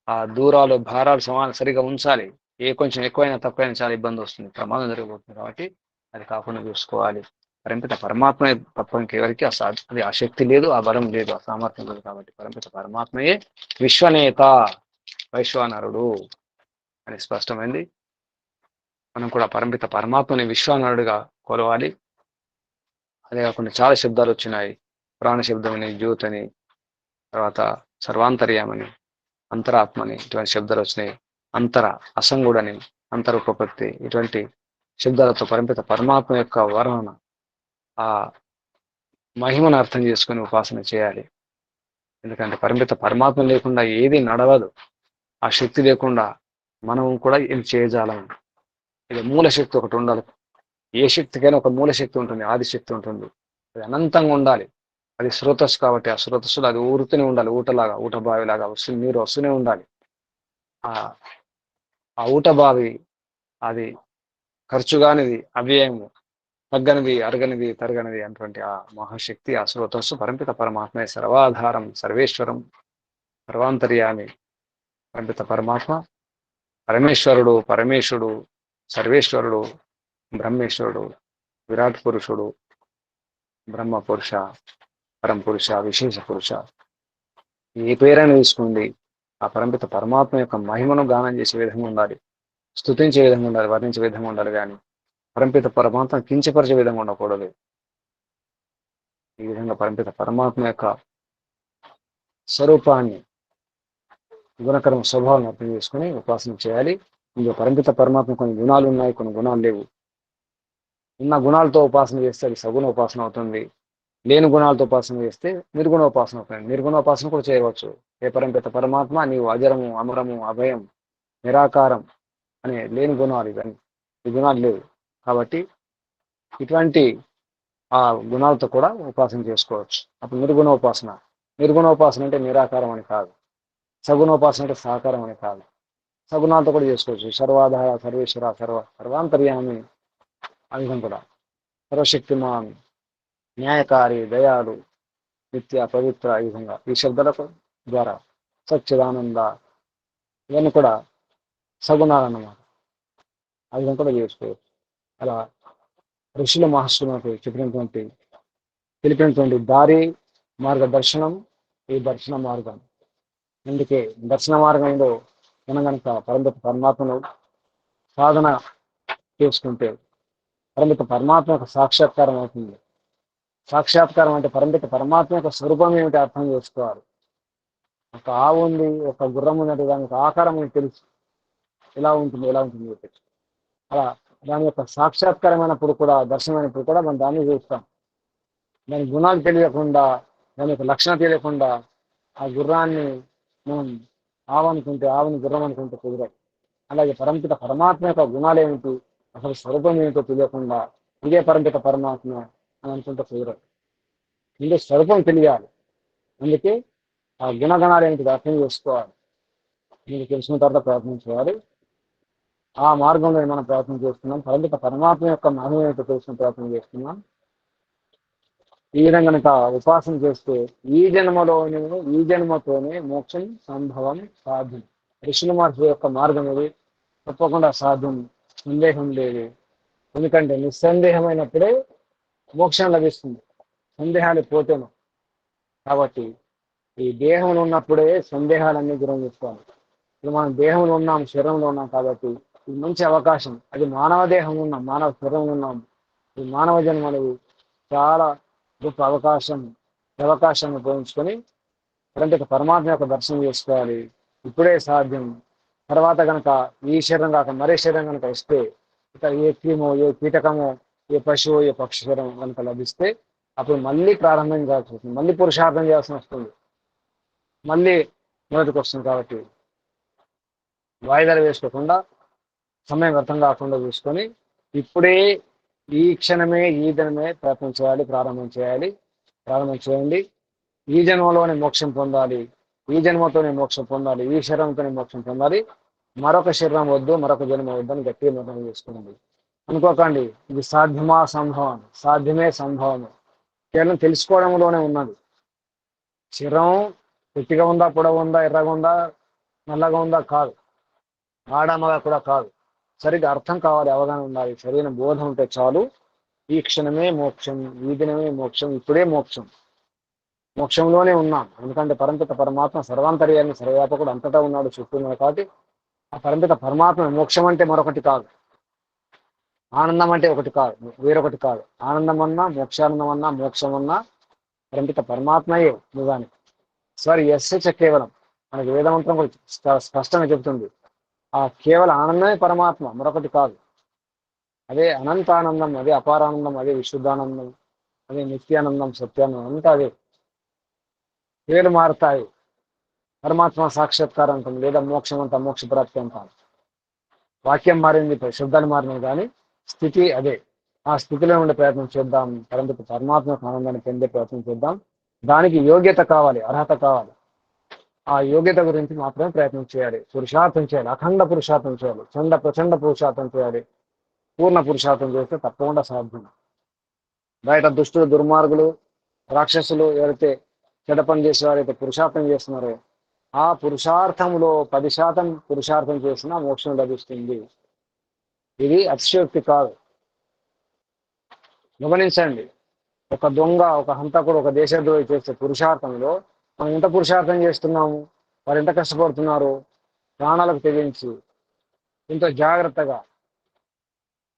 ఆ దూరాలు భారాలు సరిగా ఉంచాలి. ఏ కొంచెం ఎక్కువైనా తక్కువైనా చాలా ఇబ్బంది వస్తుంది, ప్రమాదం జరిగిపోతుంది. కాబట్టి అది కాకుండా చూసుకోవాలి. పరమిత పరమాత్మ తప్ప ఇంకెవరికి అది ఆ శక్తి లేదు, ఆ బలం లేదు, ఆ సామర్థ్యం లేదు. కాబట్టి పరమిత పరమాత్మయే విశ్వనేత, వైశ్వానరుడు అని స్పష్టమైంది. మనం కూడా పరమిత పరమాత్మని విశ్వానరుడిగా కొలవాలి. అదే కాకుండా చాలా శబ్దాలు వచ్చినాయి. ప్రాణ శబ్దమని, జ్యోతని, తర్వాత సర్వాంతర్యామని, అంతరాత్మని, ఇటువంటి శబ్దాలు వచ్చినాయి. అసంగుడని, అంతరుపపత్తి, ఇటువంటి శబ్దాలతో పరమిత పరమాత్మ యొక్క వర్ణన, ఆ మహిమను అర్థం చేసుకుని ఉపాసన చేయాలి. ఎందుకంటే పరమిత పరమాత్మ లేకుండా ఏది నడవదు. ఆ శక్తి లేకుండా మనం కూడా ఏం చేయజాలం. ఇది మూలశక్తి ఒకటి ఉండాలి. ఏ శక్తికైనా ఒక మూలశక్తి ఉంటుంది, ఆదిశక్తి ఉంటుంది. అది అనంతంగా ఉండాలి. అది స్రోతస్సు కాబట్టి ఆ స్రోతస్సులో అది ఊరుతూనే ఉండాలి. ఊట బావిలాగా వస్తుంది, నీరు వస్తూనే ఉండాలి. ఆ ఊట బావి అది ఖర్చుగానిది, అవ్యయము, తగ్గనిది, అరగనిది, తరగనిది అటువంటి ఆ మహాశక్తి, ఆ స్రోతస్సు పరమిత పరమాత్మ, సర్వాధారం, సర్వేశ్వరం, సర్వాంతర్యామి పరమిత పరమాత్మ, పరమేశ్వరుడు, పరమేశుడు, సర్వేశ్వరుడు, బ్రహ్మేశ్వరుడు, విరాట్ పురుషుడు, బ్రహ్మ పురుష, పరం పురుష, విశేష పురుష, ఏ పేరైనా తీసుకోండి. ఆ పరమిత పరమాత్మ యొక్క మహిమను గానం చేసే విధంగా ఉండాలి, స్తుతించే విధంగా ఉండాలి, వర్ణించే విధంగా ఉండాలి. కానీ పరమిత పరమాత్మ కించపరిచే విధంగా ఉండకూడదు. ఈ విధంగా పరమిత పరమాత్మ యొక్క స్వరూపాన్ని గుణకర్మ స్వభావాన్ని అర్థం చేసుకుని ఉపాసన చేయాలి. ఇందులో పరిమిత పరమాత్మ కొన్ని గుణాలు ఉన్నాయి, కొన్ని గుణాలు లేవు. ఉన్న గుణాలతో ఉపాసన చేస్తే అది సగుణ ఉపాసన అవుతుంది. లేని గుణాలతో ఉపాసన చేస్తే నిర్గుణ ఉపాసన అవుతుంది. నిర్గుణ ఉపాసన కూడా చేయవచ్చు. ఏ పరంపిత పరమాత్మ నీవు అజరము, అమరము, అభయం, నిరాకారం అనే లేని గుణాలు ఇవన్నీ. ఈ గుణాలు లేవు కాబట్టి ఇటువంటి ఆ గుణాలతో కూడా ఉపాసన చేసుకోవచ్చు. అప్పుడు నిర్గుణ ఉపాసన. నిర్గుణ ఉపాసన అంటే నిరాకారం అని కాదు, సగుణ ఉపాసన అంటే సాకారం అని కాదు. సగుణాలతో కూడా చేసుకోవచ్చు. సర్వాధార, సర్వేశ్వర, సర్వాంతర్యామి, ఆ విధం కూడా సర్వశక్తిమాన్, న్యాయకారి, దయాలు, నిత్య, పవిత్ర, ఈ విధంగా ఈ శబ్దాలకు ద్వారా సచ్చిదానంద ఇవన్నీ కూడా సగుణాలు అన్నమాట. ఆ విధంగా కూడా చేసుకోవచ్చు. అలా ఋషుల మహర్షులకు తెలిపినటువంటి దారి మార్గదర్శనం ఈ దర్శన మార్గం. అందుకే దర్శన మార్గంలో మనం కనుక పరమాత్మను సాధన చేసుకుంటే పరమిత పరమాత్మ యొక్క సాక్షాత్కారం అవుతుంది. సాక్షాత్కారం అంటే పరమాత్మ యొక్క స్వరూపం ఏమిటి అర్థం చేసుకోవాలి. ఒక ఆవు ఉంది, ఒక గుర్రం ఉన్నట్టు దానికి ఆకారం అని తెలుసు, ఎలా ఉంటుంది చెప్పచ్చు. అలా దాని యొక్క సాక్షాత్కారమైనప్పుడు కూడా, దర్శనమైనప్పుడు కూడా మనం దాన్ని చూస్తాం. దాని గుణాలు తెలియకుండా, దాని యొక్క లక్షణం తెలియకుండా ఆ గుర్రాన్ని మనం ఆవుని గుర్రం అనుకుంటే కుదరదు. అలాగే పరమాత్మ యొక్క గుణాలు ఏమిటి, అసలు స్వరూపం ఏమిటో తెలియకుండా ఇదే పరమాత్మ అని అనుకుంటే కుదరదు. ఇంకే స్వరూపం తెలియాలి. అందుకే ఆ గుణగణాలు ఏమిటి అర్థం చేసుకోవాలి. మీకు తెలిసిన తర్వాత ప్రయత్నం చేయాలి. ఆ మార్గంలో మనం ప్రయత్నం చేస్తున్నాం. పరమాత్మ యొక్క మహిమ ఏమిటో తెలిసిన ప్రయత్నం చేస్తున్నాం. ఈ విధంగా కనుక ఉపాసన చేస్తే ఈ జన్మతోనే మోక్షం సంభవం, సాధ్యం. ఋషుల మహర్షుల యొక్క మార్గం ఇది తప్పకుండా సాధ్యం, సందేహం లేదు. ఎందుకంటే నిస్సందేహమైనప్పుడే మోక్షం లభిస్తుంది, సందేహాలు పోతేను. కాబట్టి ఈ దేహంలో ఉన్నప్పుడే సందేహాలన్నీ దూరం చేసుకోవాలి. ఇప్పుడు మనం దేహంలో ఉన్నాం, శరీరంలో ఉన్నాం కాబట్టి ఇది మంచి అవకాశం. అది మానవ దేహం ఉన్నాం, మానవ శరీరంలో ఉన్నాం. ఈ మానవ జన్మలు చాలా గొప్ప అవకాశాన్ని ఉపయోగించుకొని పరమాత్మ యొక్క దర్శనం చేసుకోవాలి. ఇప్పుడే సాధ్యం. తర్వాత కనుక ఈ శరీరం కాక మరే శరీరం కనుక ఇస్తే, ఇక ఏ క్రిమో, ఏ కీటకమో, ఏ పశువు, ఏ పక్షి శరీరం కనుక లభిస్తే అప్పుడు మళ్ళీ ప్రారంభం చేయాల్సి వస్తుంది, మళ్ళీ పురుషార్థం చేయాల్సి వస్తుంది, మళ్ళీ మొదటికి వస్తుంది. కాబట్టి వాయిదాలు వేసుకోకుండా, సమయం వ్యర్థం కాకుండా చూసుకొని ఇప్పుడే ఈ క్షణమే ఈ దినమే ప్రయత్నం చేయాలి, ప్రారంభం చేయండి. ఈ జన్మలోనే మోక్షం పొందాలి, ఈ జన్మతోనే మోక్షం పొందాలి, ఈ శరీరంతోనే మోక్షం పొందాలి, మరొక శరీరం వద్దు, మరొక జన్మ వద్దు అని గట్టిగా నిర్ణయం చేసుకోండి. అనుకోకండి ఇది సాధ్యమా సంభవం, సాధ్యమే సంభవం, కేవలం తెలుసుకోవడంలోనే ఉన్నది. శరీరం పొట్టిగా ఉందా, పొడవు ఉందా, ఎర్రగా ఉందా, నల్లగా ఉందా కాదు, ఆడమగా కూడా కాదు. సరిగ్గా అర్థం కావాలి, అవగాహన ఉండాలి, సరైన బోధం ఉంటే చాలు. ఈ క్షణమే మోక్షం, ఈ దినమే మోక్షం, ఇప్పుడే మోక్షం, మోక్షంలోనే ఉన్నాం. ఎందుకంటే పరమాత్మ సర్వాంతర్యాన్ని, సర్వవ్యాపకుడు అంతటా ఉన్నాడు, చుట్టూ ఉన్నాడు. కాబట్టి ఆ పరమాత్మ మోక్షం అంటే మరొకటి కాదు, ఆనందం అంటే ఒకటి కాదు, వేరొకటి కాదు. ఆనందం అన్నా, మోక్షానందం అన్నా, మోక్షం అన్నా పరమాత్మయే నిజానికి. సారీ ఎస్ కేవలం మనకి వేదమంత్రం కూడా స్పష్టంగా చెబుతుంది. ఆ కేవల ఆనందమే పరమాత్మ, మరొకటి కాదు. అదే అనంతానందం, అదే అపారానందం, అదే విశుద్ధానందం, అదే నిత్యానందం, సత్యానందం, అంతా అదే. పేర్లు మారుతాయి. పరమాత్మ సాక్షాత్కారం అంటాం, లేదా మోక్షం అంటాం, మోక్ష ప్రాప్తి అంటాం. వాక్యం మారింది, శబ్దాలు మారినాయి, కానీ స్థితి అదే. ఆ స్థితిలో ఉండే ప్రయత్నం చేద్దాం. పరమాత్మ ఆనందాన్ని పొందే ప్రయత్నం చేద్దాం. దానికి యోగ్యత కావాలి, అర్హత కావాలి. ఆ యోగ్యత గురించి మాత్రమే ప్రయత్నం చేయాలి, పురుషార్థం చేయాలి, అఖండ పురుషార్థం చేయాలి, ప్రచండ పురుషార్థం చేయాలి. పూర్ణ పురుషార్థం చేస్తే తప్పకుండా సాధ్యం. బయట దుష్టులు, దుర్మార్గులు, రాక్షసులు ఎవరైతే చెడ్డ పని చేసేవారైతే పురుషార్థం చేస్తున్నారో ఆ పురుషార్థంలో 10% పురుషార్థం చేసినా మోక్షం లభిస్తుంది. ఇది అతిశయోక్తి కాదు. గమనించండి, ఒక దొంగ, ఒక హంతకుడు, ఒక దేశద్రోహి చేసే పురుషార్థంలో మనం ఎంత పురుషార్థం చేస్తున్నాము, వారు ఎంత కష్టపడుతున్నారు, ప్రాణాలకు తెగించి ఎంతో జాగ్రత్తగా,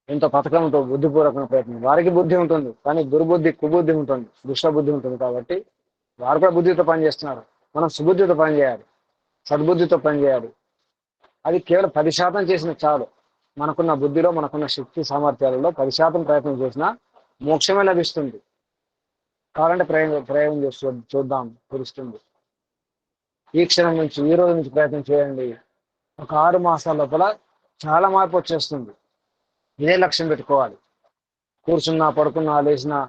ఎంతో పథకంతో, బుద్ధిపూర్వకమైన ప్రయత్నం. వారికి బుద్ధి ఉంటుంది, కానీ దుర్బుద్ధి, కుబుద్ధి ఉంటుంది, దుష్ట బుద్ధి ఉంటుంది. కాబట్టి వారు కూడా బుద్ధితో పనిచేస్తున్నారు, మనం సుబుద్ధితో పనిచేయాలి. సద్బుద్ధితో పనిచేయాలి. అది కేవలం 10% చేసిన చాలు. మనకున్న బుద్ధిలో, మనకున్న శక్తి సామర్థ్యాలలో 10% ప్రయత్నం చేసినా మోక్షమే లభిస్తుంది. కావాలంటే ప్రయోగం చేసి చూద్దాం, తెలుస్తుంది. ఈ క్షణం నుంచి, ఈ రోజు నుంచి ప్రయత్నం చేయండి. ఒక 6 మాసాల లోపల చాలా మార్పు వచ్చేస్తుంది. ఇదే లక్ష్యం పెట్టుకోవాలి. కూర్చున్నా, పడుకున్నా, లేచినా,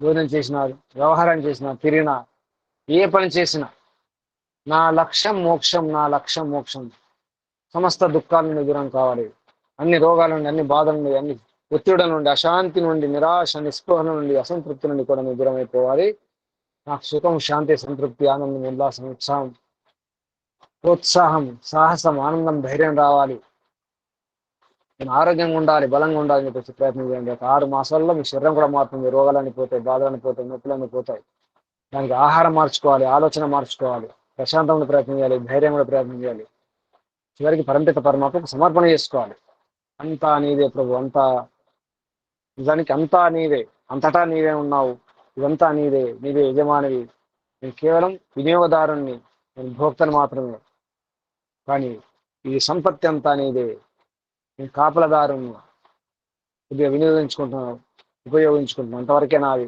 భోజనం చేసినా, వ్యవహారం చేసినా, తిరిగినా, ఏ పని చేసినా నా లక్ష్యం మోక్షం, నా లక్ష్యం మోక్షం. సమస్త దుఃఖాల నుండి దూరం కావాలి. అన్ని రోగాల నుండి, అన్ని బాధల నుండి, అన్ని ఒత్తిడి నుండి, అశాంతి నుండి, నిరాశ, నిస్పృహ నుండి, అసంతృప్తి నుండి కూడా మీరు దూరం అయిపోవాలి. నాకు సుఖం, శాంతి, సంతృప్తి, ఆనందం, ఉల్లాసం, ఉత్సాహం, ప్రోత్సాహం, సాహసం, ఆనందం, ధైర్యం రావాలి. నేను ఆరోగ్యంగా ఉండాలి, బలంగా ఉండాలని చెప్పేసి ప్రయత్నం చేయండి. ఒక 6 మాసాల్లో మీ శరీరం కూడా మారుతుంది. రోగాలని పోతాయి, బాధలని పోతాయి, నొప్పులని పోతాయి. దానికి ఆహారం మార్చుకోవాలి, ఆలోచన మార్చుకోవాలి, ప్రశాంతంగా ప్రయత్నం చేయాలి, ధైర్యం కూడా ప్రయత్నం చేయాలి. చివరికి పరంపిత పరమాత్మకు సమర్పణ చేసుకోవాలి. అంతా నీదే ప్రభు, అంతా నిజానికి అంతా నీవే, అంతటా నీవే ఉన్నావు. ఇదంతా నీదే, నీవే యజమానివి. నేను కేవలం వినియోగదారుణ్ణి, నేను భోక్తను మాత్రమే. కానీ ఈ సంపత్తి అంతా నీదే, నేను కాపలదారుణ్ణి. కొద్దిగా ఉపయోగించుకుంటున్నాను, అంతవరకే నాది.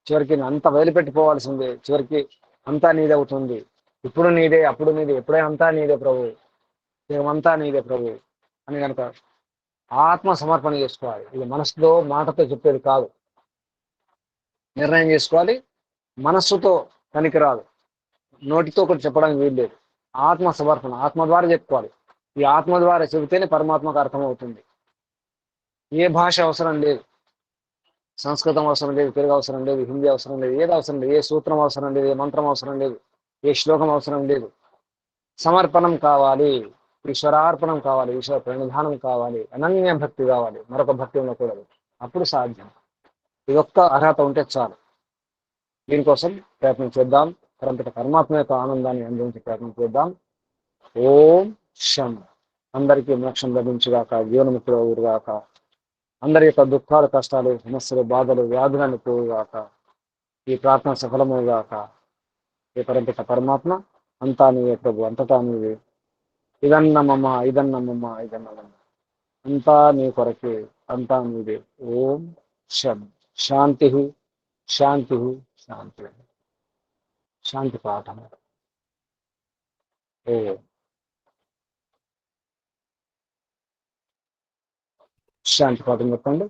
చివరికి అంత వదిలిపెట్టిపోవాల్సిందే. చివరికి అంతా నీదే అవుతుంది. ఇప్పుడు నీదే, అప్పుడు నీదే, ఎప్పుడైనా అంతా నీదే ప్రభు, దేవమంతా నీదే ప్రభు అని కనుక ఆత్మ సమర్పణ చేసుకోవాలి. ఇది మనసులో మాటతో చెప్పేది కాదు. నిర్ణయం చేసుకోవాలి. మనస్సుతో పనికిరాదు, నోటితో ఒకటి చెప్పడానికి వీల్లేదు. ఆత్మ సమర్పణ, ఆత్మ ద్వారా చెప్పుకోవాలి. ఈ ఆత్మ ద్వారా చెబితేనే పరమాత్మకు అర్థమవుతుంది. ఏ భాష అవసరం లేదు. సంస్కృతం అవసరం లేదు, తెలుగు అవసరం లేదు, హిందీ అవసరం లేదు, ఏది అవసరం లేదు, ఏ సూత్రం అవసరం లేదు, ఏ మంత్రం అవసరం లేదు, ఏ శ్లోకం అవసరం లేదు. సమర్పణం కావాలి, ఈశ్వరార్పణం కావాలి, ఈశ్వర ప్రణిధానం కావాలి, అనన్య భక్తి కావాలి, మరొక భక్తి ఉండకూడదు. అప్పుడు సాధ్యం. ఇదొక్క అర్హత ఉంటే చాలు. దీనికోసం ప్రయత్నం చేద్దాం. పరంపిత పరమాత్మ యొక్క ఆనందాన్ని అందించే ప్రయత్నం చేద్దాం. ఓం శం. అందరికీ మోక్షం లభించుగాక, జీవనముక్తులుగాక. అందరి యొక్క దుఃఖాలు, కష్టాలు, సమస్యలు, బాధలు, వ్యాధులను పోవుగాక. ఈ ప్రార్థన సఫలముగాక. ఈ పరంపిత పరమాత్మ అంతా నీవే ప్రభు, అంతటా నీవే. ఇదన్నమమ్మ, ఇదన్నమమ్మ, ఇదన్నమమ్మ, అంతా నీ కొరకే, అంతా నీవే. ఓం శం. శాంతి, శాంతి, శాంతి. శాంతి పాఠం. ఓ శాంతి పాఠం చెప్పండి.